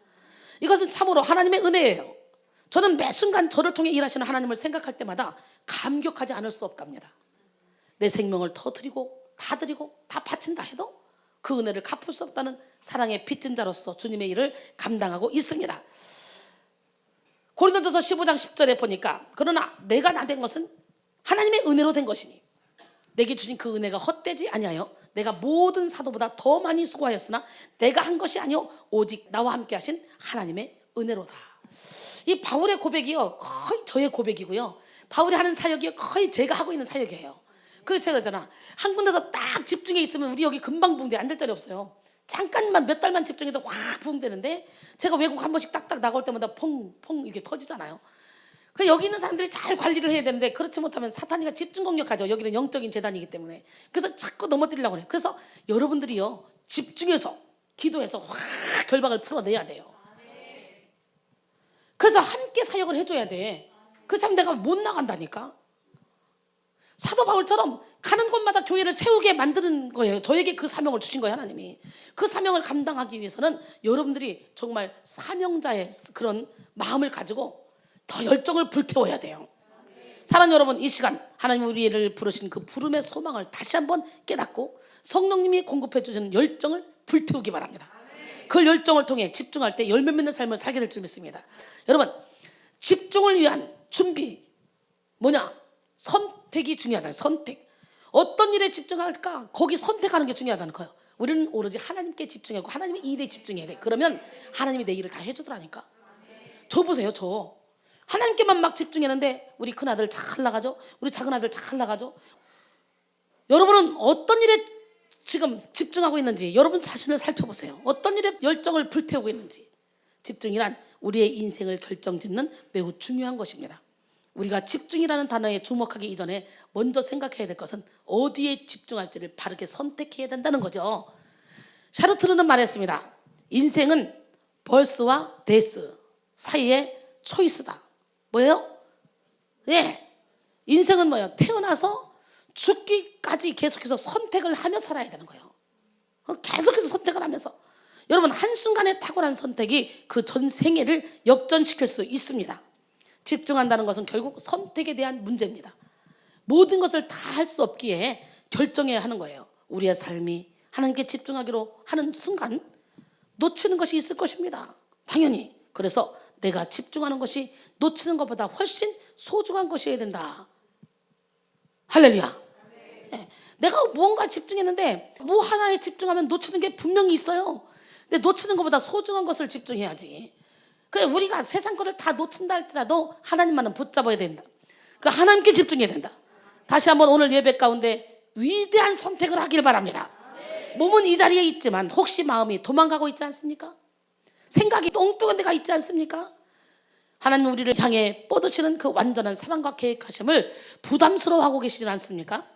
이것은 참으로 하나님의 은혜예요. 저는 매 순간 저를 통해 일하시는 하나님을 생각할 때마다 감격하지 않을 수 없답니다. 내 생명을 터뜨리고 다 드리고 다 바친다 해도 그 은혜를 갚을 수 없다는 사랑의 빚진 자로서 주님의 일을 감당하고 있습니다. 고린도전서 15장 10절에 보니까 그러나 내가 나 된 것은 하나님의 은혜로 된 것이니 내게 주신 그 은혜가 헛되지 아니하여 내가 모든 사도보다 더 많이 수고하였으나 내가 한 것이 아니요 오직 나와 함께 하신 하나님의 은혜로다. 이 바울의 고백이요 거의 저의 고백이고요. 바울이 하는 사역이 거의 제가 하고 있는 사역이에요. 그래서 제가 있잖아 한 군데서 딱 집중해 있으면 우리 여기 금방 부흥돼 앉을 자리 없어요. 잠깐만 몇 달만 집중해도 확 부흥되는데 제가 외국 한 번씩 딱딱 나갈 때마다 퐁퐁 이게 터지잖아요. 그래서 여기 있는 사람들이 잘 관리를 해야 되는데 그렇지 못하면 사탄이가 집중 공격하죠. 여기는 영적인 재단이기 때문에. 그래서 자꾸 넘어뜨리려고 해요. 그래서 여러분들이요 집중해서 기도해서 확 결박을 풀어내야 돼요. 그래서 함께 사역을 해줘야 돼. 그렇다면 내가 못 나간다니까. 사도 바울처럼 가는 곳마다 교회를 세우게 만드는 거예요. 저에게 그 사명을 주신 거예요, 하나님이. 그 사명을 감당하기 위해서는 여러분들이 정말 사명자의 그런 마음을 가지고 더 열정을 불태워야 돼요. 사랑하는 여러분, 이 시간 하나님 우리를 부르신 그 부름의 소망을 다시 한번 깨닫고 성령님이 공급해 주시는 열정을 불태우기 바랍니다. 그 열정을 통해 집중할 때 열매 맺는 삶을 살게 될 줄 믿습니다. 여러분, 집중을 위한 준비 뭐냐? 선택이 중요하다. 선택. 어떤 일에 집중할까? 거기 선택하는 게 중요하다는 거예요. 우리는 오로지 하나님께 집중하고 하나님의 일에 집중해야 돼. 그러면 하나님이 내 일을 다 해주더라니까. 저 보세요. 저 하나님께만 막 집중했는데 우리 큰아들 잘 나가죠. 우리 작은아들 잘 나가죠. 여러분은 어떤 일에 지금 집중하고 있는지 여러분 자신을 살펴보세요. 어떤 일에 열정을 불태우고 있는지. 집중이란 우리의 인생을 결정짓는 매우 중요한 것입니다. 우리가 집중이라는 단어에 주목하기 이전에 먼저 생각해야 될 것은 어디에 집중할지를 바르게 선택해야 된다는 거죠. 샤르트르는 말했습니다. 인생은 벌스와 데스 사이의 초이스다. 뭐예요? 예, 인생은 뭐예요? 태어나서 죽기까지 계속해서 선택을 하며 살아야 되는 거예요. 계속해서 선택을 하면서. 여러분, 한순간에 탁월한 선택이 그 전 생애를 역전시킬 수 있습니다. 집중한다는 것은 결국 선택에 대한 문제입니다. 모든 것을 다 할 수 없기에 결정해야 하는 거예요. 우리의 삶이 하나님께 집중하기로 하는 순간 놓치는 것이 있을 것입니다. 당연히. 그래서 내가 집중하는 것이 놓치는 것보다 훨씬 소중한 것이어야 된다. 할렐루야. 네. 내가 뭔가 집중했는데 뭐 하나에 집중하면 놓치는 게 분명히 있어요. 근데 놓치는 것보다 소중한 것을 집중해야지. 그래, 우리가 세상 것을 다 놓친다 할지라도 하나님만은 붙잡아야 된다. 그 하나님께 집중해야 된다. 다시 한번 오늘 예배 가운데 위대한 선택을 하길 바랍니다. 몸은 이 자리에 있지만 혹시 마음이 도망가고 있지 않습니까? 생각이 엉뚱한 데가 있지 않습니까? 하나님 우리를 향해 뻗으시는 그 완전한 사랑과 계획하심을 부담스러워하고 계시지 않습니까?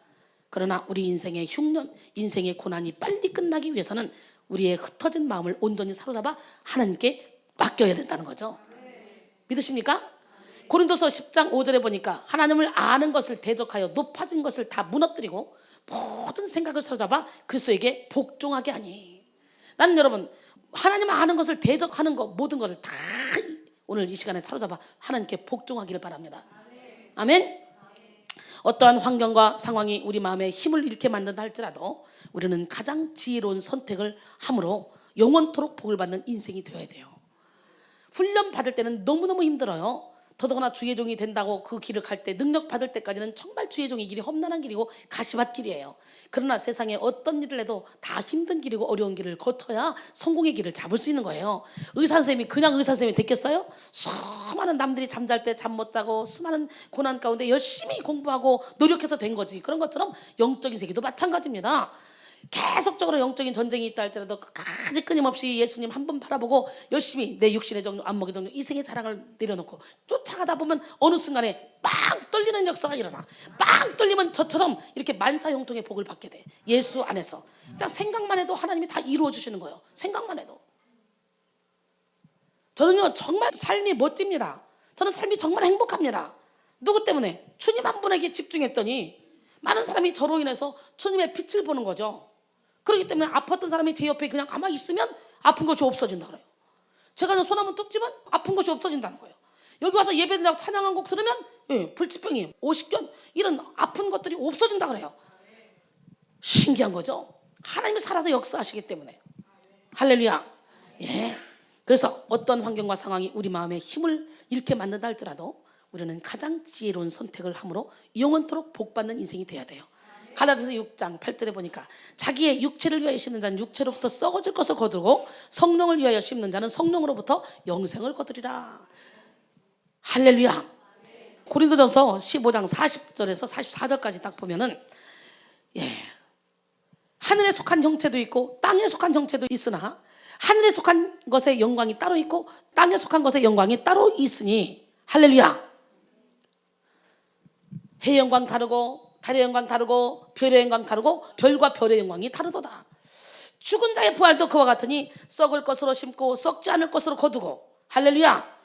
그러나 우리 인생의 흉년, 인생의 고난이 빨리 끝나기 위해서는 우리의 흩어진 마음을 온전히 사로잡아 하나님께 맡겨야 된다는 거죠. 믿으십니까? 고린도서 10장 5절에 보니까 하나님을 아는 것을 대적하여 높아진 것을 다 무너뜨리고 모든 생각을 사로잡아 그리스도에게 복종하게 하니. 나는 여러분 하나님 아는 것을 대적하는 것 모든 것을 다 오늘 이 시간에 사로잡아 하나님께 복종하기를 바랍니다. 아멘. 어떠한 환경과 상황이 우리 마음에 힘을 잃게 만든다 할지라도 우리는 가장 지혜로운 선택을 함으로 영원토록 복을 받는 인생이 되어야 돼요. 훈련 받을 때는 너무너무 힘들어요. 더더구나 주의 종이 된다고 그 길을 갈 때 능력 받을 때까지는 정말 주의 종의 길이 험난한 길이고 가시밭 길이에요. 그러나 세상에 어떤 일을 해도 다 힘든 길이고 어려운 길을 거쳐야 성공의 길을 잡을 수 있는 거예요. 의사 선생님이 그냥 의사 선생님이 됐겠어요? 수많은 남들이 잠잘 때 잠 못 자고 수많은 고난 가운데 열심히 공부하고 노력해서 된 거지. 그런 것처럼 영적인 세계도 마찬가지입니다. 계속적으로 영적인 전쟁이 있다 할지라도 끝까지 끊임없이 예수님 한 번 바라보고 열심히 내 육신의 정욕, 안목의 정욕, 이생의 자랑을 내려놓고 쫓아가다 보면 어느 순간에 빵 뚫리는 역사가 일어나. 빵 뚫리면 저처럼 이렇게 만사형통의 복을 받게 돼. 예수 안에서. 그러니까 생각만 해도 하나님이 다 이루어 주시는 거예요. 생각만 해도. 저는요 정말 삶이 멋집니다. 저는 삶이 정말 행복합니다. 누구 때문에? 주님 한 분에게 집중했더니 많은 사람이 저로 인해서 주님의 빛을 보는 거죠. 그렇기 때문에 아팠던 사람이 제 옆에 그냥 가만히 있으면 아픈 것이 없어진다 그래요. 제가 손 한번 뚝 쥐면 아픈 것이 없어진다는 거예요. 여기 와서 예배드리고 찬양 한 곡 들으면 불치병이, 오십견 이런 아픈 것들이 없어진다 그래요. 신기한 거죠. 하나님이 살아서 역사하시기 때문에. 할렐루야. 예. 그래서 어떤 환경과 상황이 우리 마음에 힘을 잃게 만든다 할지라도 우리는 가장 지혜로운 선택을 함으로 영원토록 복받는 인생이 되어야 돼요. 갈라디아서 6장 8절에 보니까 자기의 육체를 위하여 심는 자는 육체로부터 썩어질 것을 거두고 성령을 위하여 심는 자는 성령으로부터 영생을 거두리라. 할렐루야. 고린도전서 15장 40절에서 44절까지 딱 보면은 하늘에 속한 형체도 있고 땅에 속한 형체도 있으나 하늘에 속한 것의 영광이 따로 있고 땅에 속한 것의 영광이 따로 있으니 할렐루야. 해의 영광 다르고 달의 영광 다르고 별의 영광 다르고 별과 별의 영광이 다르도다. 죽은 자의 부활도 그와 같으니 썩을 것으로 심고 썩지 않을 것으로 거두고 할렐루야.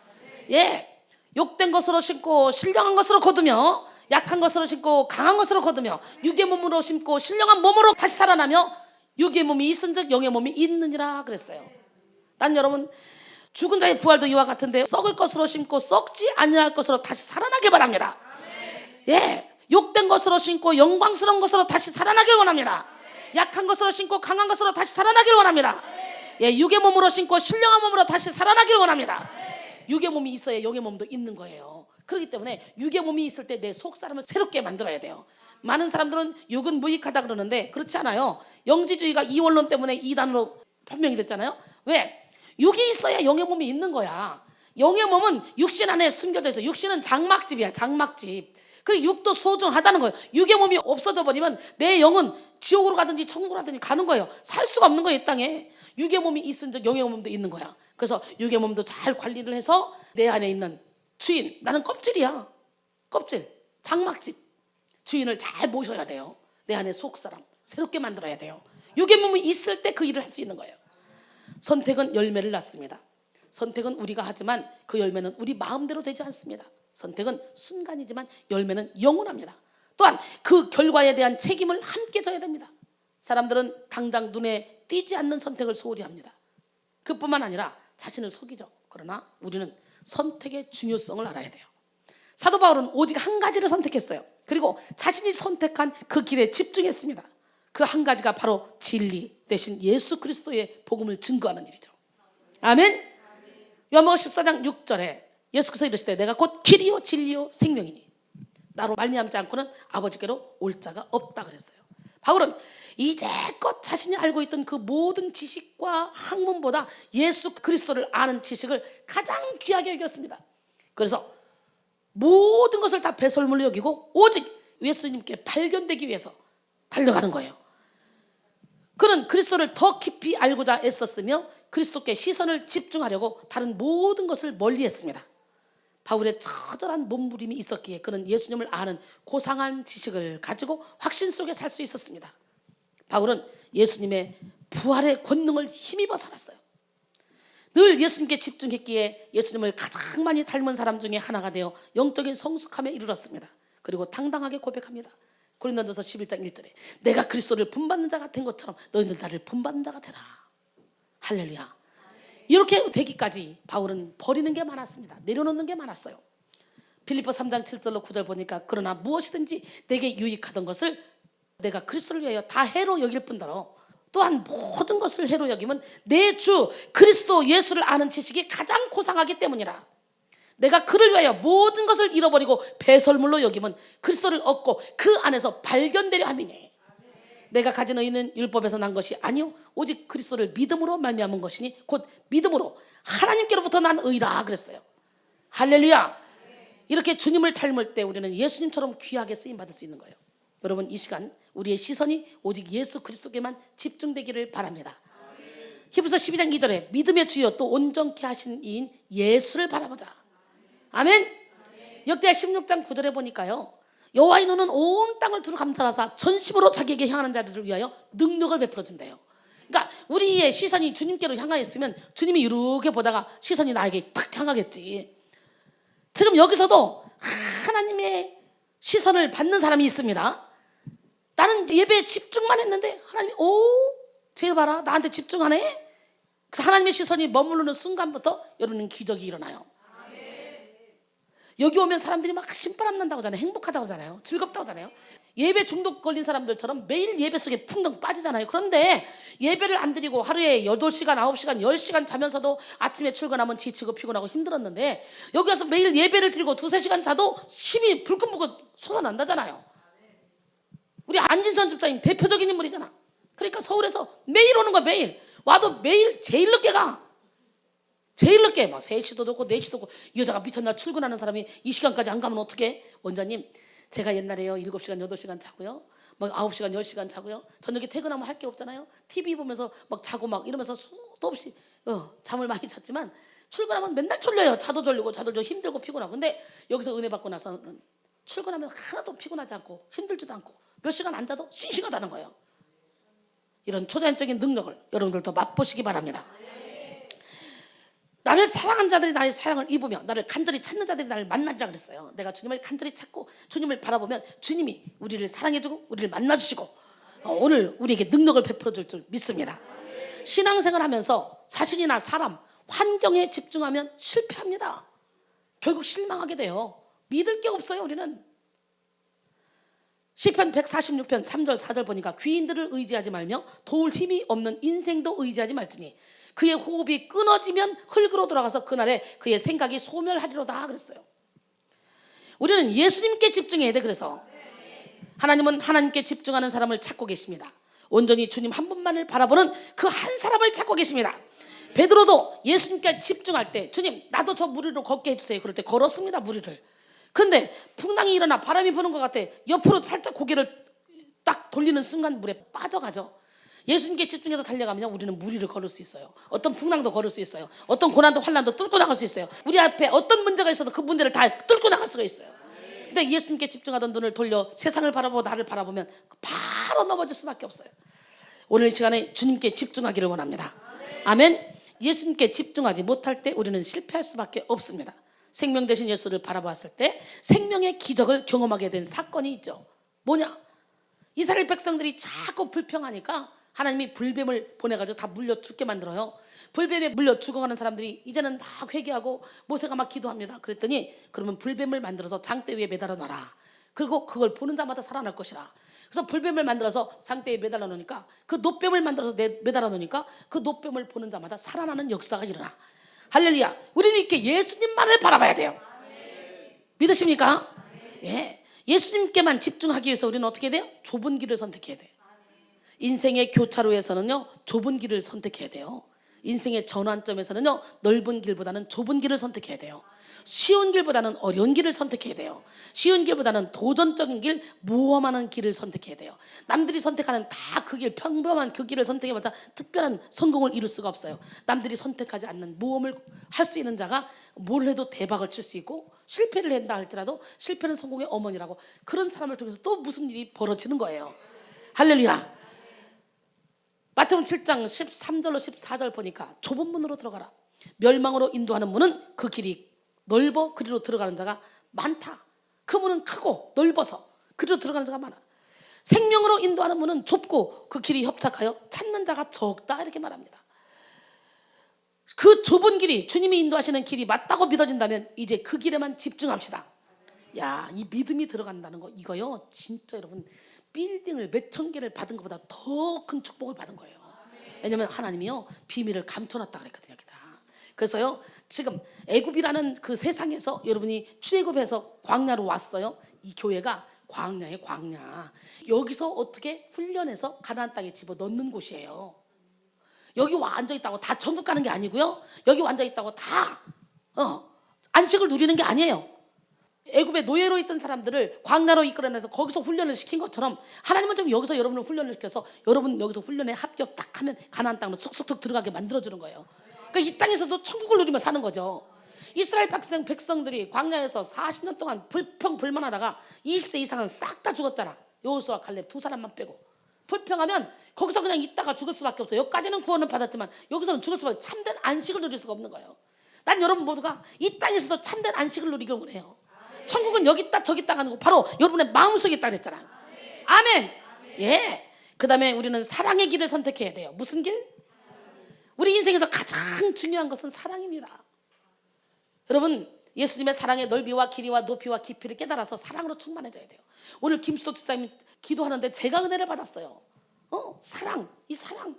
예, 욕된 것으로 심고 신령한 것으로 거두며 약한 것으로 심고 강한 것으로 거두며 육의 몸으로 심고 신령한 몸으로 다시 살아나며 육의 몸이 있은즉 영의 몸이 있느니라 그랬어요. 난 여러분 죽은 자의 부활도 이와 같은데 썩을 것으로 심고 썩지 아니할 것으로 다시 살아나길 바랍니다. 예, 욕된 것으로 심고 영광스러운 것으로 다시 살아나길 원합니다. 약한 것으로 심고 강한 것으로 다시 살아나길 원합니다. 예, 육의 몸으로 심고 신령한 몸으로 다시 살아나길 원합니다. 육의 몸이 있어야 영의 몸도 있는 거예요. 그렇기 때문에 육의 몸이 있을 때 내 속사람을 새롭게 만들어야 돼요. 많은 사람들은 육은 무익하다 그러는데 그렇지 않아요. 영지주의가 이원론 때문에 이단으로 판명이 됐잖아요. 왜? 육이 있어야 영의 몸이 있는 거야. 영의 몸은 육신 안에 숨겨져 있어. 육신은 장막집이야. 장막집. 그리고 육도 소중하다는 거예요. 육의 몸이 없어져 버리면 내 영은 지옥으로 가든지 천국으로 가든지 가는 거예요. 살 수가 없는 거예요, 이 땅에. 육의 몸이 있은즉 영의 몸도 있는 거야. 그래서 육의 몸도 잘 관리를 해서 내 안에 있는 주인, 나는 껍질이야. 껍질, 장막집. 주인을 잘 모셔야 돼요. 내 안에 속사람 새롭게 만들어야 돼요. 육의 몸이 있을 때 그 일을 할 수 있는 거예요. 선택은 열매를 낳습니다. 선택은 우리가 하지만 그 열매는 우리 마음대로 되지 않습니다. 선택은 순간이지만 열매는 영원합니다. 또한 그 결과에 대한 책임을 함께 져야 됩니다. 사람들은 당장 눈에 띄지 않는 선택을 소홀히 합니다. 그뿐만 아니라 자신을 속이죠. 그러나 우리는 선택의 중요성을 알아야 돼요. 사도 바울은 오직 한 가지를 선택했어요. 그리고 자신이 선택한 그 길에 집중했습니다. 그 한 가지가 바로 진리 대신 예수 그리스도의 복음을 증거하는 일이죠. 아멘. 요한복음 14장 6절에 예수께서 이르시되 내가 곧 길이요 진리요 생명이니 나로 말미암지 않고는 아버지께로 올 자가 없다 그랬어요. 바울은 이제껏 자신이 알고 있던 그 모든 지식과 학문보다 예수 그리스도를 아는 지식을 가장 귀하게 여겼습니다. 그래서 모든 것을 다 배설물로 여기고 오직 예수님께 발견되기 위해서 달려가는 거예요. 그는 그리스도를 더 깊이 알고자 애썼으며 그리스도께 시선을 집중하려고 다른 모든 것을 멀리했습니다. 바울의 처절한 몸부림이 있었기에 그는 예수님을 아는 고상한 지식을 가지고 확신 속에 살 수 있었습니다. 바울은 예수님의 부활의 권능을 힘입어 살았어요. 늘 예수님께 집중했기에 예수님을 가장 많이 닮은 사람 중에 하나가 되어 영적인 성숙함에 이르렀습니다. 그리고 당당하게 고백합니다. 고린도전서 11장 1절에 내가 그리스도를 본받는 자가 된 것처럼 너희들 나를 본받는 자가 되라. 할렐루야. 이렇게 되기까지 바울은 버리는 게 많았습니다. 내려놓는 게 많았어요. 빌립보 3장 7절로 9절 보니까 그러나 무엇이든지 내게 유익하던 것을 내가 그리스도를 위하여 다 해로 여길 뿐더러 또한 모든 것을 해로 여기면 내 주 그리스도 예수를 아는 지식이 가장 고상하기 때문이라. 내가 그를 위하여 모든 것을 잃어버리고 배설물로 여기면 그리스도를 얻고 그 안에서 발견되려 함이니 내가 가진 의는 율법에서 난 것이 아니요 오직 그리스도를 믿음으로 말미암은 것이니 곧 믿음으로 하나님께로부터 난 의라 그랬어요. 할렐루야. 이렇게 주님을 닮을 때 우리는 예수님처럼 귀하게 쓰임받을 수 있는 거예요. 여러분 이 시간 우리의 시선이 오직 예수 그리스도께만 집중되기를 바랍니다. 히브리서 12장 2절에 믿음의 주여 또 온전케 하신 이인 예수를 바라보자. 아멘. 역대하 16장 9절에 보니까요, 여호와의 눈은 온 땅을 두루 감찰하사 전심으로 자기에게 향하는 자들을 위하여 능력을 베풀어 준대요. 그러니까 우리의 시선이 주님께로 향하여 있으면 주님이 이렇게 보다가 시선이 나에게 탁 향하겠지. 지금 여기서도 하나님의 시선을 받는 사람이 있습니다. 나는 예배에 집중만 했는데 하나님이 쟤 봐라 나한테 집중하네. 그래서 하나님의 시선이 머무르는 순간부터 여러분 기적이 일어나요. 여기 오면 사람들이 막 신바람 난다고 하잖아요. 행복하다고 하잖아요. 즐겁다고 하잖아요. 예배 중독 걸린 사람들처럼 매일 예배 속에 풍덩 빠지잖아요. 그런데 예배를 안 드리고 하루에 8시간, 9시간, 10시간 자면서도 아침에 출근하면 지치고 피곤하고 힘들었는데 여기 와서 매일 예배를 드리고 2-3시간 자도 힘이 불끈불끈 솟아난다잖아요. 우리 안진선 집사님 대표적인 인물이잖아. 그러니까 서울에서 매일 오는 거야. 매일 와도 매일 제일 늦게 가. 제일 늦게 막 3시도 늦고 4시도 늦고. 이 여자가 미쳤나. 출근하는 사람이 이 시간까지 안 가면 어떡해. 원장님 제가 옛날에요 7시간 8시간 자고요 막 9시간 10시간 자고요 저녁에 퇴근하면 할 게 없잖아요. TV 보면서 막 자고 막 이러면서 수도 없이 잠을 많이 잤지만 출근하면 맨날 졸려요. 자도 졸리고 힘들고 피곤하고. 근데 여기서 은혜 받고 나서는 출근하면 하나도 피곤하지 않고 힘들지도 않고 몇 시간 안 자도 싱싱하다는 거예요. 이런 초자연적인 능력을 여러분들도 맛보시기 바랍니다. 나를 사랑하는 자들이 나의 사랑을 입으며 나를 간절히 찾는 자들이 나를 만나리라 그랬어요. 내가 주님을 간절히 찾고 주님을 바라보면 주님이 우리를 사랑해주고 우리를 만나주시고 오늘 우리에게 능력을 베풀어 줄 줄 믿습니다. 신앙생활 하면서 자신이나 사람, 환경에 집중하면 실패합니다. 결국 실망하게 돼요. 믿을 게 없어요. 우리는 시편 146편 3절 4절 보니까 귀인들을 의지하지 말며 도울 힘이 없는 인생도 의지하지 말지니 그의 호흡이 끊어지면 흙으로 돌아가서 그날에 그의 생각이 소멸하리로다 그랬어요. 우리는 예수님께 집중해야 돼. 그래서 하나님은 하나님께 집중하는 사람을 찾고 계십니다. 온전히 주님 한 분만을 바라보는 그 한 사람을 찾고 계십니다. 베드로도 예수님께 집중할 때 주님 나도 저 물 위로 걷게 해주세요. 그럴 때 걸었습니다. 물 위를. 근데 풍랑이 일어나 바람이 부는 것 같아. 옆으로 살짝 고개를 딱 돌리는 순간 물에 빠져가죠. 예수님께 집중해서 달려가면 우리는 물 위를 걸을 수 있어요. 어떤 풍랑도 걸을 수 있어요. 어떤 고난도 환난도 뚫고 나갈 수 있어요. 우리 앞에 어떤 문제가 있어도 그 문제를 다 뚫고 나갈 수가 있어요. 근데 예수님께 집중하던 눈을 돌려 세상을 바라보고 나를 바라보면 바로 넘어질 수밖에 없어요. 오늘 이 시간에 주님께 집중하기를 원합니다. 아멘. 예수님께 집중하지 못할 때 우리는 실패할 수밖에 없습니다. 생명 대신 예수를 바라보았을 때 생명의 기적을 경험하게 된 사건이 있죠. 뭐냐? 이스라엘 백성들이 자꾸 불평하니까 하나님이 불뱀을 보내가지고 다 물려 죽게 만들어요. 불뱀에 물려 죽어가는 사람들이 이제는 막 회개하고 모세가 막 기도합니다. 그랬더니 그러면 불뱀을 만들어서 장대 위에 매달아 놔라. 그리고 그걸 보는 자마다 살아날 것이라. 그래서 불뱀을 만들어서 장대에 매달아 놓으니까 그 노뱀을 만들어서 매달아 놓으니까 그 노뱀을 보는 자마다 살아나는 역사가 일어나. 할렐루야. 우리는 이렇게 예수님만을 바라봐야 돼요. 믿으십니까? 예. 예수님께만 집중하기 위해서 우리는 어떻게 돼요? 좁은 길을 선택해야 돼요. 인생의 교차로에서는요 좁은 길을 선택해야 돼요. 인생의 전환점에서는요 넓은 길보다는 좁은 길을 선택해야 돼요. 쉬운 길보다는 어려운 길을 선택해야 돼요. 쉬운 길보다는 도전적인 길, 모험하는 길을 선택해야 돼요. 남들이 선택하는 다 그 길, 평범한 그 길을 선택해봤자 특별한 성공을 이룰 수가 없어요. 남들이 선택하지 않는 모험을 할 수 있는 자가 뭘 해도 대박을 칠 수 있고 실패를 한다 할지라도 실패는 성공의 어머니라고. 그런 사람을 통해서 또 무슨 일이 벌어지는 거예요. 할렐루야. 마태복음 7장 13절로 14절 보니까 좁은 문으로 들어가라. 멸망으로 인도하는 문은 그 길이 넓어 그리로 들어가는 자가 많다. 그 문은 크고 넓어서 그리로 들어가는 자가 많아. 생명으로 인도하는 문은 좁고 그 길이 협착하여 찾는 자가 적다. 이렇게 말합니다. 그 좁은 길이 주님이 인도하시는 길이 맞다고 믿어진다면 이제 그 길에만 집중합시다. 야, 이 믿음이 들어간다는 거 이거요 진짜 여러분 빌딩을 몇 천 개를 받은 것보다 더 큰 축복을 받은 거예요. 왜냐면 하나님이요 비밀을 감춰놨다 그랬거든요. 여기다. 그래서요 지금 애굽이라는 그 세상에서 여러분이 출애굽해서 광야로 왔어요. 이 교회가 광야의 광야. 여기서 어떻게 훈련해서 가나안 땅에 집어넣는 곳이에요. 여기 와 앉아 있다고 다 천국 가는 게 아니고요. 여기 와 앉아 있다고 다 안식을 누리는 게 아니에요. 애굽에 노예로 있던 사람들을 광야로 이끌어내서 거기서 훈련을 시킨 것처럼 하나님은 지금 여기서 여러분을 훈련을 시켜서 여러분 여기서 훈련에 합격 딱 하면 가나안 땅으로 쑥쑥 들어가게 만들어주는 거예요. 그러니까 이 땅에서도 천국을 누리며 사는 거죠. 이스라엘 백성들이 광야에서 40년 동안 불평불만하다가 20세 이상은 싹 다 죽었잖아. 여호수아 갈렙 두 사람만 빼고. 불평하면 거기서 그냥 있다가 죽을 수밖에 없어요. 여기까지는 구원을 받았지만 여기서는 죽을 수밖에 참된 안식을 누릴 수가 없는 거예요. 난 여러분 모두가 이 땅에서도 참된 안식을 누리길 원해요. 천국은 여기 있다 저기 있다 가는 거 바로 여러분의 마음속에 있다 그랬잖아요. 아멘. 예. 그 다음에 우리는 사랑의 길을 선택해야 돼요. 무슨 길? 우리 인생에서 가장 중요한 것은 사랑입니다. 여러분 예수님의 사랑의 넓이와 길이와 높이와 깊이를 깨달아서 사랑으로 충만해져야 돼요. 오늘 김수덕 집사님이 기도하는데 제가 은혜를 받았어요. 사랑, 이 사랑.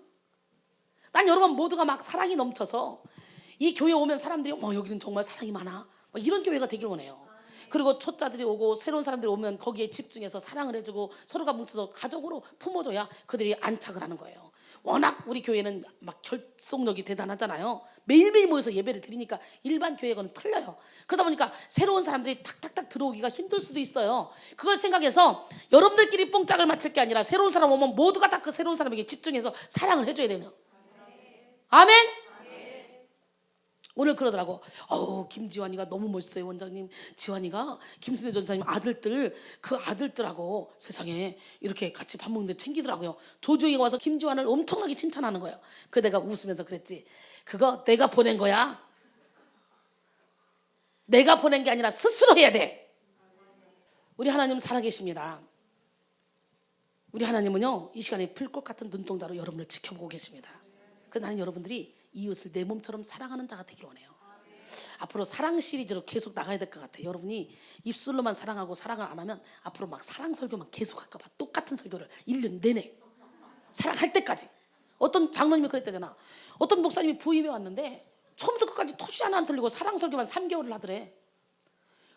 난 여러분 모두가 막 사랑이 넘쳐서 이 교회 오면 사람들이 여기는 정말 사랑이 많아 이런 교회가 되길 원해요. 그리고 초짜들이 오고 새로운 사람들이 오면 거기에 집중해서 사랑을 해주고 서로가 뭉쳐서 가족으로 품어줘야 그들이 안착을 하는 거예요. 워낙 우리 교회는 막 결속력이 대단하잖아요. 매일매일 모여서 예배를 드리니까 일반 교회과는 틀려요. 그러다 보니까 새로운 사람들이 탁탁탁 들어오기가 힘들 수도 있어요. 그걸 생각해서 여러분들끼리 뽕짝을 맞출 게 아니라 새로운 사람 오면 모두가 다 그 새로운 사람에게 집중해서 사랑을 해줘야 되는. 아멘. 오늘 그러더라고. 김지환이가 너무 멋있어요. 원장님 지환이가 김순애 전사님 아들들 그 아들들하고 세상에 이렇게 같이 밥 먹는데 챙기더라고요. 조주희가 와서 김지환을 엄청나게 칭찬하는 거예요. 그 내가 웃으면서 그랬지. 그거 내가 보낸 거야. 내가 보낸 게 아니라 스스로 해야 돼. 우리 하나님 살아계십니다. 우리 하나님은요 이 시간에 불꽃 같은 눈동자로 여러분을 지켜보고 계십니다. 그래서 나는 여러분들이 이웃을 내 몸처럼 사랑하는 자가 되길 원해요. 앞으로 사랑 시리즈로 계속 나가야 될 것 같아요. 여러분이 입술로만 사랑하고 사랑을 안 하면 앞으로 막 사랑 설교만 계속 할까 봐. 똑같은 설교를 1년 내내 사랑할 때까지. 어떤 장로님이 그랬다잖아. 어떤 목사님이 부임해 왔는데 처음부터 끝까지 토시 하나 안 틀리고 사랑 설교만 3개월을 하더래.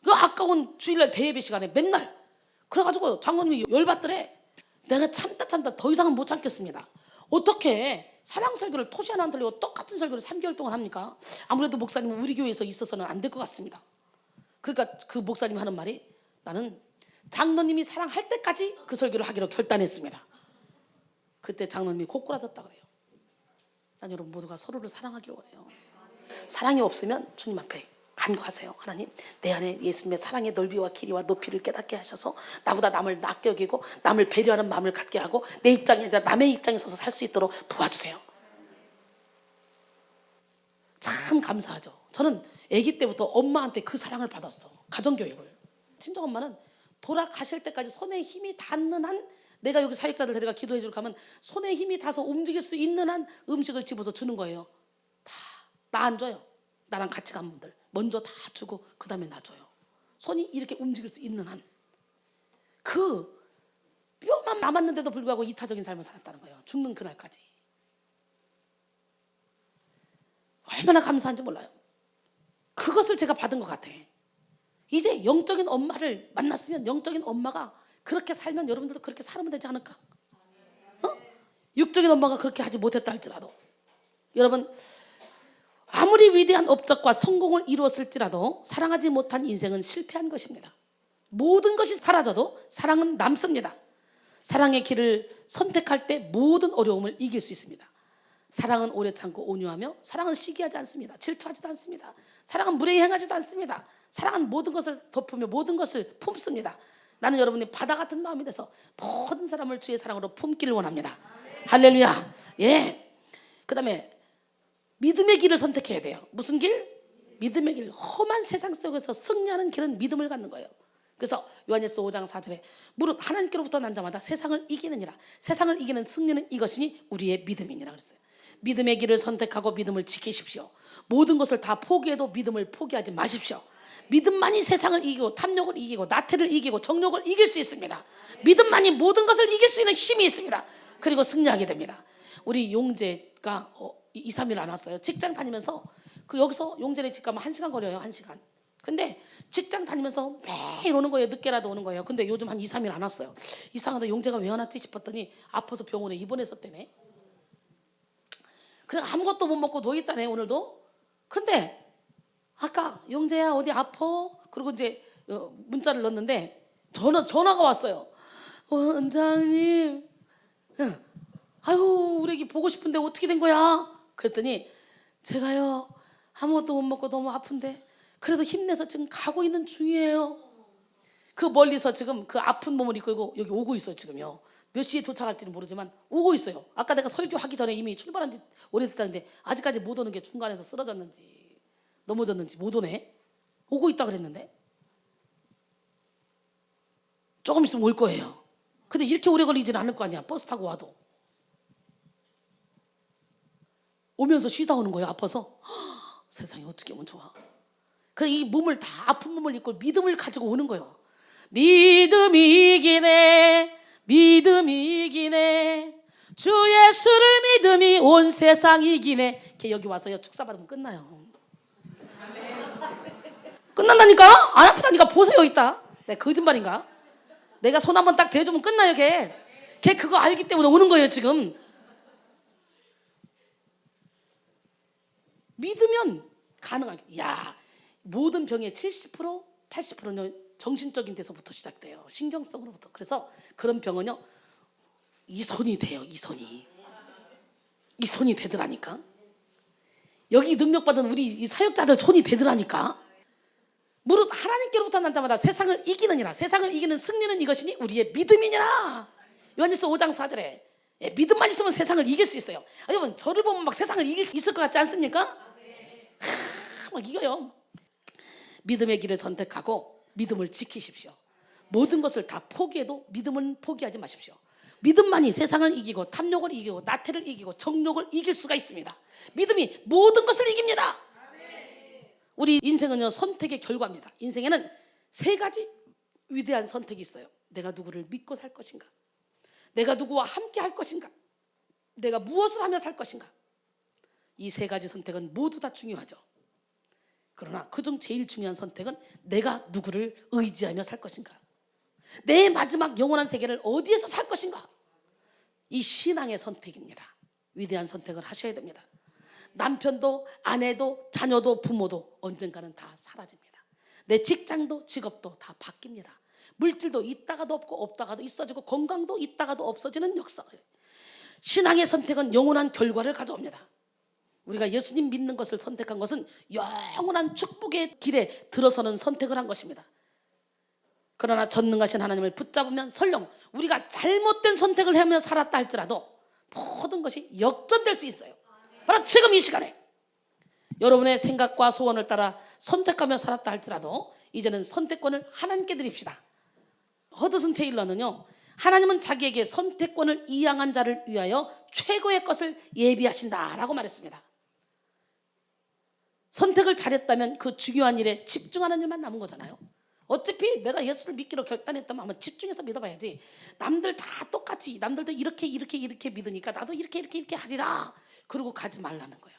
그 아까운 주일날 대예배 시간에 맨날. 그래가지고 장로님이 열받더래. 내가 참다 더 이상은 못 참겠습니다. 어떻게 사랑 설교를 토시 하나 안 틀리고 똑같은 설교를 3개월 동안 합니까? 아무래도 목사님은 우리 교회에서 있어서는 안 될 것 같습니다. 그러니까 그 목사님이 하는 말이 나는 장로님이 사랑할 때까지 그 설교를 하기로 결단했습니다. 그때 장로님이 고꾸라졌다 그래요. 난 여러분 모두가 서로를 사랑하길 원해요. 사랑이 없으면 주님 앞에 간구하세요. 하나님 내 안에 예수님의 사랑의 넓이와 길이와 높이를 깨닫게 하셔서 나보다 남을 낮게 여기고 남을 배려하는 마음을 갖게 하고 내 입장이 아니라 남의 입장에 서서 살 수 있도록 도와주세요. 참 감사하죠. 저는 아기 때부터 엄마한테 그 사랑을 받았어. 가정교육을. 친정엄마는 돌아가실 때까지 손에 힘이 닿는 한 내가 여기 사역자들 데려가 기도해 주러 가면 손에 힘이 닿아서 움직일 수 있는 한 음식을 집어서 주는 거예요. 다 나 안 줘요. 나랑 같이 간 분들 먼저 다 주고 그 다음에 나 줘요. 손이 이렇게 움직일 수 있는 한. 그 뼈만 남았는데도 불구하고 이타적인 삶을 살았다는 거예요. 죽는 그날까지. 얼마나 감사한지 몰라요. 그것을 제가 받은 것 같아. 이제 영적인 엄마를 만났으면 영적인 엄마가 그렇게 살면 여러분들도 그렇게 살면 되지 않을까? 육적인 엄마가 그렇게 하지 못했다 할지라도 여러분 아무리 위대한 업적과 성공을 이루었을지라도 사랑하지 못한 인생은 실패한 것입니다. 모든 것이 사라져도 사랑은 남습니다. 사랑의 길을 선택할 때 모든 어려움을 이길 수 있습니다. 사랑은 오래 참고 온유하며 사랑은 시기하지 않습니다. 질투하지도 않습니다. 사랑은 무례히 행하지도 않습니다. 사랑은 모든 것을 덮으며 모든 것을 품습니다. 나는 여러분이 바다 같은 마음이 돼서 모든 사람을 주의 사랑으로 품기를 원합니다. 할렐루야. 예. 그 다음에 믿음의 길을 선택해야 돼요. 무슨 길? 믿음의 길. 험한 세상 속에서 승리하는 길은 믿음을 갖는 거예요. 그래서 요한일서 5장 4절에 무릇 하나님께로부터 난 자마다 세상을 이기느니라. 세상을 이기는 승리는 이것이니 우리의 믿음이니라 그랬어요. 믿음의 길을 선택하고 믿음을 지키십시오. 모든 것을 다 포기해도 믿음을 포기하지 마십시오. 믿음만이 세상을 이기고 탐욕을 이기고 나태를 이기고 정욕을 이길 수 있습니다. 믿음만이 모든 것을 이길 수 있는 힘이 있습니다. 그리고 승리하게 됩니다. 우리 용재가 2, 3일 안 왔어요. 직장 다니면서 여기서 용재네 집 가면 1시간 거려요. 1시간. 근데 직장 다니면서 매일 오는 거예요. 늦게라도 오는 거예요. 근데 요즘 한 2, 3일 안 왔어요. 이상하다. 용재가 왜 안 왔지 싶었더니 아파서 병원에 입원했었대네. 그냥 아무것도 못 먹고 누워있다네 오늘도. 근데 아까 용재야 어디 아파? 그리고 이제 문자를 넣었는데 전화가 왔어요. 원장님, 아유 우리 애기 보고 싶은데 어떻게 된 거야? 그랬더니 제가요 아무것도 못 먹고 너무 아픈데 그래도 힘내서 지금 가고 있는 중이에요. 그 멀리서 지금 그 아픈 몸을 이끌고 여기 오고 있어요. 지금요 몇 시에 도착할지는 모르지만 오고 있어요. 아까 내가 설교하기 전에 이미 출발한 지 오래됐다는데 아직까지 못 오는 게 중간에서 쓰러졌는지 넘어졌는지 못 오네. 오고 있다 그랬는데 조금 있으면 올 거예요. 근데 이렇게 오래 걸리지는 않을 거 아니야. 버스 타고 와도 오면서 쉬다 오는 거예요. 아파서. 세상에 어떻게 하면 좋아. 그래서 이 몸을 다 아픈 몸을 입고 믿음을 가지고 오는 거예요. 믿음이 이기네, 믿음이 이기네, 주 예수를 믿음이 온 세상 이기네. 걔 여기 와서요 축사 받으면 끝나요. 끝난다니까? 안 아프다니까. 보세요 있다. 내가 거짓말인가? 내가 손 한번 딱 대주면 끝나요. 걔 그거 알기 때문에 오는 거예요 지금. 믿으면 가능하게. 야, 모든 병의 70% 80%는 정신적인 데서부터 시작돼요. 신경성으로부터. 그래서 그런 병은요 이 손이 돼요. 이 손이 되더라니까. 여기 능력받은 우리 이 사역자들 손이 되더라니까. 무릇 하나님께로부터 난 자마다 세상을 이기느니라. 세상을 이기는 승리는 이것이니 우리의 믿음이니라. 요한일서 5장 4절에 믿음만 있으면 세상을 이길 수 있어요. 여러분 저를 보면 막 세상을 이길 수 있을 것 같지 않습니까? 막 이겨요. 믿음의 길을 선택하고 믿음을 지키십시오. 모든 것을 다 포기해도 믿음은 포기하지 마십시오. 믿음만이 세상을 이기고 탐욕을 이기고 나태를 이기고 정욕을 이길 수가 있습니다. 믿음이 모든 것을 이깁니다. 우리 인생은요 선택의 결과입니다. 인생에는 3가지 위대한 선택이 있어요. 내가 누구를 믿고 살 것인가, 내가 누구와 함께 할 것인가, 내가 무엇을 하며 살 것인가. 이 3가지 선택은 모두 다 중요하죠. 그러나 그중 제일 중요한 선택은 내가 누구를 의지하며 살 것인가, 내 마지막 영원한 세계를 어디에서 살 것인가. 이 신앙의 선택입니다. 위대한 선택을 하셔야 됩니다. 남편도 아내도 자녀도 부모도 언젠가는 다 사라집니다. 내 직장도 직업도 다 바뀝니다. 물질도 있다가도 없고 없다가도 있어지고 건강도 있다가도 없어지는 역사예요. 신앙의 선택은 영원한 결과를 가져옵니다. 우리가 예수님 믿는 것을 선택한 것은 영원한 축복의 길에 들어서는 선택을 한 것입니다. 그러나 전능하신 하나님을 붙잡으면 설령 우리가 잘못된 선택을 하며 살았다 할지라도 모든 것이 역전될 수 있어요. 바로 지금 이 시간에 여러분의 생각과 소원을 따라 선택하며 살았다 할지라도 이제는 선택권을 하나님께 드립시다. 허드슨 테일러는요, 하나님은 자기에게 선택권을 이양한 자를 위하여 최고의 것을 예비하신다라고 말했습니다. 선택을 잘했다면 그 중요한 일에 집중하는 일만 남은 거잖아요. 어차피 내가 예수를 믿기로 결단했다면 한번 집중해서 믿어봐야지. 남들 다 똑같이, 남들도 이렇게 믿으니까 나도 이렇게 하리라 그러고 가지 말라는 거예요.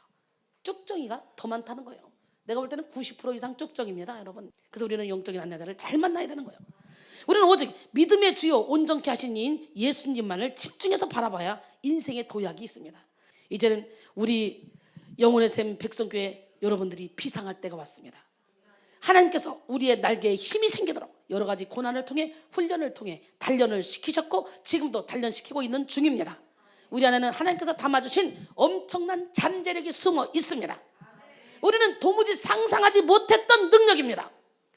쭉정이가 더 많다는 거예요. 내가 볼 때는 90% 이상 쭉정입니다, 여러분. 그래서 우리는 영적인 안내자를 잘 만나야 되는 거예요. 우리는 오직 믿음의 주요 온전케 하신 이인 예수님만을 집중해서 바라봐야 인생의 도약이 있습니다. 이제는 우리 영혼의 샘 백성교회 여러분들이 비상할 때가 왔습니다. 하나님께서 우리의 날개에 힘이 생기도록 여러 가지 고난을 통해 훈련을 통해 단련을 시키셨고 지금도 단련시키고 있는 중입니다. 우리 안에는 하나님께서 담아주신 엄청난 잠재력이 숨어 있습니다. 우리는 도무지 상상하지 못했던 능력입니다.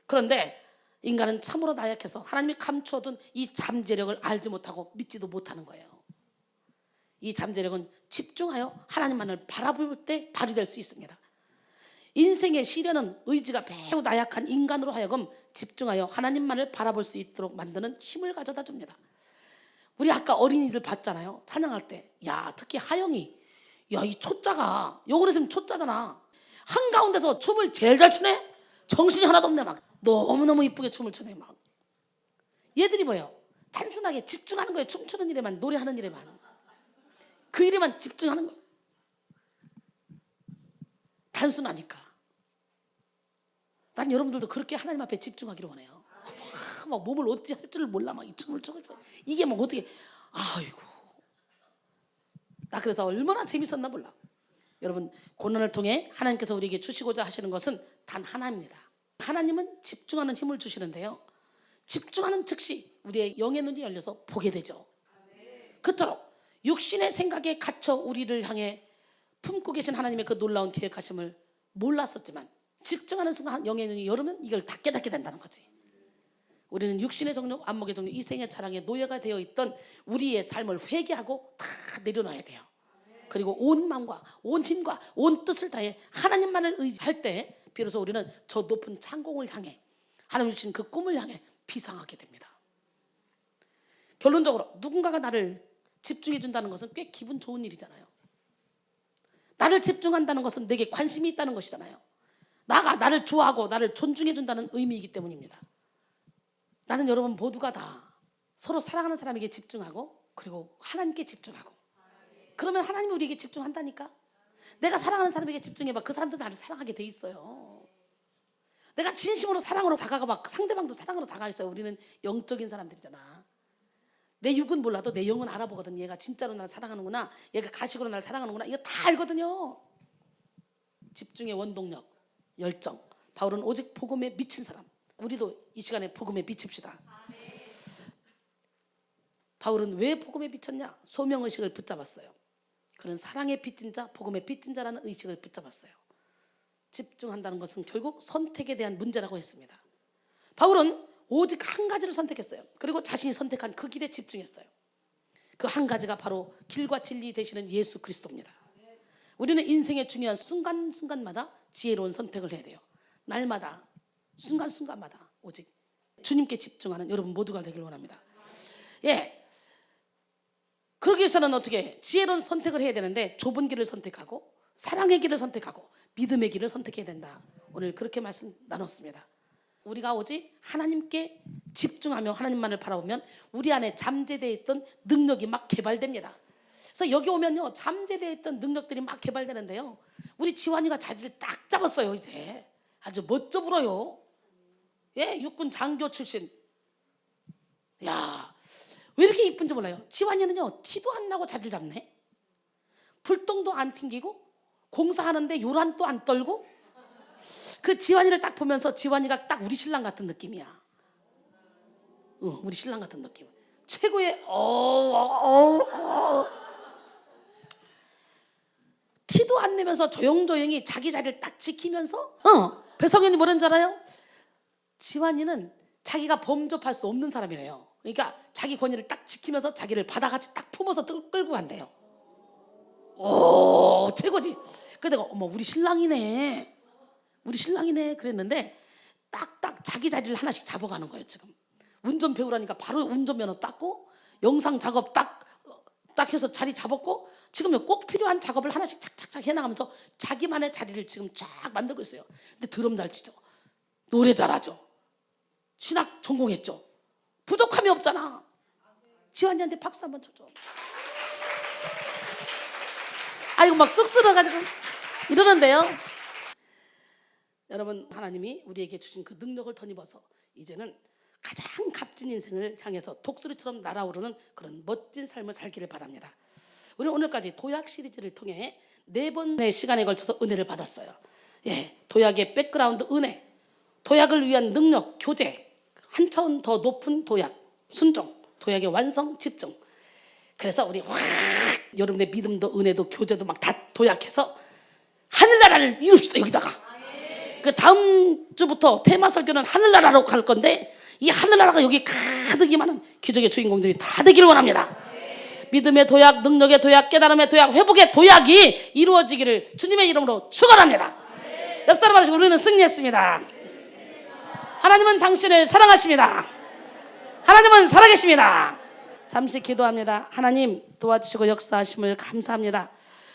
그런데 인간은 참으로 나약해서 하나님이 감추어둔 이 잠재력을 알지 못하고 믿지도 못하는 거예요. 이 잠재력은 집중하여 하나님만을 바라볼 때 발휘될 수 있습니다. 인생의 시련은 의지가 매우 나약한 인간으로 하여금 집중하여 하나님만을 바라볼 수 있도록 만드는 힘을 가져다 줍니다. 우리 아까 어린이들 봤잖아요. 찬양할 때. 야, 특히 하영이 야, 이 초짜가 영어로 쓰면 초짜잖아. 한가운데서 춤을 제일 잘 추네. 정신이 하나도 없네. 막 너무너무 이쁘게 춤을 추네. 막 얘들이 뭐예요? 단순하게 집중하는 거예요. 춤추는 일에만, 노래하는 일에만, 그 일에만 집중하는 거예요. 단순하니까. 난 여러분들도 그렇게 하나님 앞에 집중하기를 원해요. 막 몸을 어떻게 할 줄을 몰라. 막 이 춤을 추고 이게 막 어떻게, 아이고. 나 그래서 얼마나 재밌었나 몰라. 여러분, 고난을 통해 하나님께서 우리에게 주시고자 하시는 것은 단 하나입니다. 하나님은 집중하는 힘을 주시는데요, 집중하는 즉시 우리의 영의 눈이 열려서 보게 되죠. 그토록 육신의 생각에 갇혀 우리를 향해 품고 계신 하나님의 그 놀라운 계획하심을 몰랐었지만, 집중하는 순간 영의 눈이 열으면 이걸 다 깨닫게 된다는 거지. 우리는 육신의 정욕, 안목의 정욕, 이생의 자랑에 노예가 되어 있던 우리의 삶을 회개하고 다 내려놔야 돼요. 그리고 온 마음과 온 힘과 온 뜻을 다해 하나님만을 의지할 때 비로소 우리는 저 높은 창공을 향해, 하나님 주신 그 꿈을 향해 비상하게 됩니다. 결론적으로 누군가가 나를 집중해 준다는 것은 꽤 기분 좋은 일이잖아요. 나를 집중한다는 것은 내게 관심이 있다는 것이잖아요. 나를 좋아하고 나를 존중해 준다는 의미이기 때문입니다. 나는 여러분 모두가 다 서로 사랑하는 사람에게 집중하고, 그리고 하나님께 집중하고, 그러면 하나님이 우리에게 집중한다니까. 내가 사랑하는 사람에게 집중해봐. 그 사람도 나를 사랑하게 돼 있어요. 내가 진심으로 사랑으로 다가가봐. 상대방도 사랑으로 다가가 있어요. 우리는 영적인 사람들이잖아. 내 육은 몰라도 내 영은 알아보거든. 얘가 진짜로 나를 사랑하는구나, 얘가 가식으로 나를 사랑하는구나, 이거 다 알거든요. 집중의 원동력, 열정. 바울은 오직 복음에 미친 사람. 우리도 이 시간에 복음에 미칩시다. 바울은 왜 복음에 미쳤냐? 소명의식을 붙잡았어요. 그는 사랑에 빚진 자, 복음에 빚진 자라는 의식을 붙잡았어요. 집중한다는 것은 결국 선택에 대한 문제라고 했습니다. 바울은 오직 한 가지를 선택했어요. 그리고 자신이 선택한 그 길에 집중했어요. 그 한 가지가 바로 길과 진리 되시는 예수 그리스도입니다. 우리는 인생의 중요한 순간순간마다 지혜로운 선택을 해야 돼요. 날마다, 순간순간마다 오직 주님께 집중하는 여러분 모두가 되길 원합니다. 예. 그러기 위해서는 어떻게 지혜로운 선택을 해야 되는데, 좁은 길을 선택하고 사랑의 길을 선택하고 믿음의 길을 선택해야 된다. 오늘 그렇게 말씀 나눴습니다. 우리가 오직 하나님께 집중하며 하나님만을 바라보면 우리 안에 잠재되어 있던 능력이 막 개발됩니다. 그래서 여기 오면요, 잠재되어 있던 능력들이 막 개발되는데요, 우리 지환이가 자리를 딱 잡았어요. 이제 아주 멋져 불어요. 예, 육군 장교 출신. 야, 왜 이렇게 이쁜지 몰라요. 지환이는요, 티도 안 나고 자리를 잡네. 불똥도 안 튕기고 공사하는데 요란도 안 떨고. 그 지환이를 딱 보면서 지환이가 딱 우리 신랑 같은 느낌이야. 우리 신랑 같은 느낌. 최고의 티도 안 내면서 조용조용히 자기 자리를 딱 지키면서, 배성현이 뭐라는 줄 알아요? 지환이는 자기가 범접할 수 없는 사람이래요. 그러니까 자기 권위를 딱 지키면서 자기를 바다같이 딱 품어서 끌고 간대요. 오, 최고지. 그래서 내가 어머, 우리 신랑이네 그랬는데, 딱딱 자기 자리를 하나씩 잡아가는 거예요. 지금 운전 배우라니까 바로 운전면허 땄고, 영상 작업 딱 해서 자리 잡았고, 지금 꼭 필요한 작업을 하나씩 착착착 해나가면서 자기만의 자리를 지금 쫙 만들고 있어요. 근데 드럼 잘 치죠, 노래 잘하죠, 신학 전공했죠. 부족함이 없잖아. 지환이한테 박수 한번 쳐줘. 아이고, 막 쑥스러워가지고 이러는데요. 여러분, 하나님이 우리에게 주신 그 능력을 덧입어서 이제는 가장 값진 인생을 향해서 독수리처럼 날아오르는 그런 멋진 삶을 살기를 바랍니다. 우리는 오늘까지 도약 시리즈를 통해 4번의 시간에 걸쳐서 은혜를 받았어요. 예, 도약의 백그라운드 은혜, 도약을 위한 능력, 교제, 한 차원 더 높은 도약, 순종, 도약의 완성, 집중. 그래서 우리 확 여러분의 믿음도 은혜도 교제도 막 다 도약해서 하늘나라를 이룹시다. 여기다가 그 다음 주부터 테마 설교는 하늘나라로 갈 건데, 이 하늘나라가 여기 가득 임하는 기적의 주인공들이 다 되기를 원합니다. 믿음의 도약, 능력의 도약, 깨달음의 도약, 회복의 도약이 이루어지기를 주님의 이름으로 축원합니다. 옆 사람 하시고 우리는 승리했습니다. 하나님은 당신을 사랑하십니다. 하나님은 살아계십니다. 잠시 기도합니다. 하나님, 도와주시고 역사하심을 감사합니다.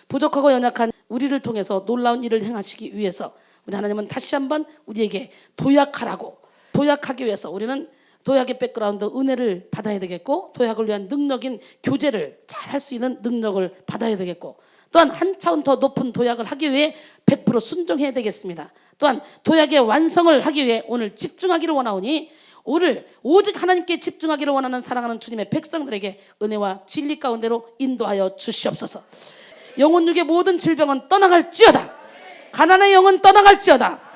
부족하고 연약한 우리를 통해서 놀라운 일을 행하시기 위해서 우리 하나님은 다시 한번 우리에게 도약하기 위해서 우리는 도약의 백그라운드 은혜를 받아야 되겠고, 도약을 위한 능력인 교제를 잘 할 수 있는 능력을 받아야 되겠고, 또한 한 차원 더 높은 도약을 하기 위해 100% 순종해야 되겠습니다. 또한 도약의 완성을 하기 위해 오늘 집중하기를 원하오니, 오늘 오직 하나님께 집중하기를 원하는 사랑하는 주님의 백성들에게 은혜와 진리 가운데로 인도하여 주시옵소서. 영혼 육의 모든 질병은 떠나갈지어다. 가난의 영은 떠나갈지어다.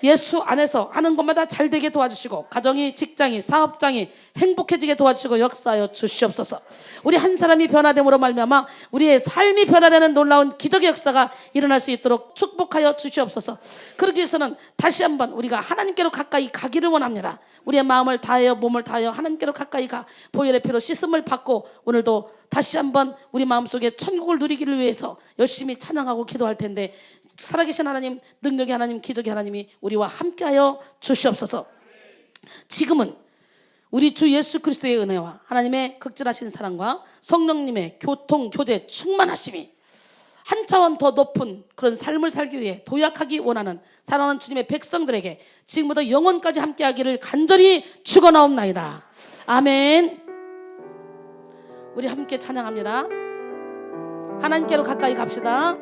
예수 안에서 하는 것마다 잘 되게 도와주시고, 가정이, 직장이, 사업장이 행복해지게 도와주시고 역사하여 주시옵소서. 우리 한 사람이 변화됨으로 말미암아 우리의 삶이 변화되는 놀라운 기적의 역사가 일어날 수 있도록 축복하여 주시옵소서. 그러기 위해서는 다시 한번 우리가 하나님께로 가까이 가기를 원합니다. 우리의 마음을 다하여 몸을 다하여 하나님께로 가까이 가 보혈의 피로 씻음을 받고, 오늘도 다시 한번 우리 마음속에 천국을 누리기를 위해서 열심히 찬양하고 기도할 텐데, 살아계신 하나님, 능력의 하나님, 기적의 하나님이 우리와 함께하여 주시옵소서. 지금은 우리 주 예수 그리스도의 은혜와 하나님의 극진하신 사랑과 성령님의 교통, 교제, 충만하심이 한 차원 더 높은 그런 삶을 살기 위해 도약하기 원하는 사랑하는 주님의 백성들에게 지금부터 영원까지 함께하기를 간절히 축원하옵나이다. 아멘. 우리 함께 찬양합니다. 하나님께로 가까이 갑시다.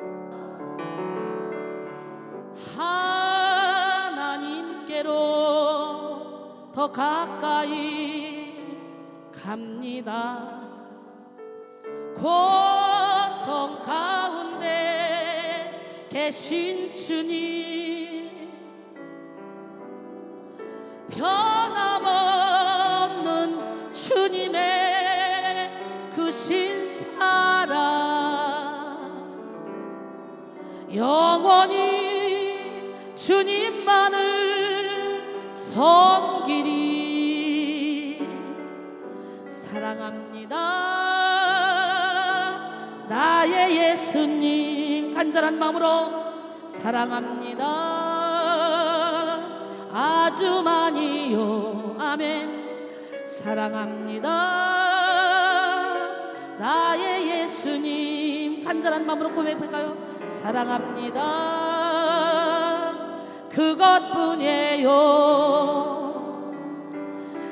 하나님께로 더 가까이 갑니다. 고통 가운데 계신 주님, 변함없는 주님의 그 신사랑 영원히 주님만을 섬기리. 사랑합니다 나의 예수님. 간절한 마음으로 사랑합니다 아주 많이요. 아멘. 사랑합니다 나의 예수님. 간절한 마음으로 고백할까요? 사랑합니다 그것뿐이에요.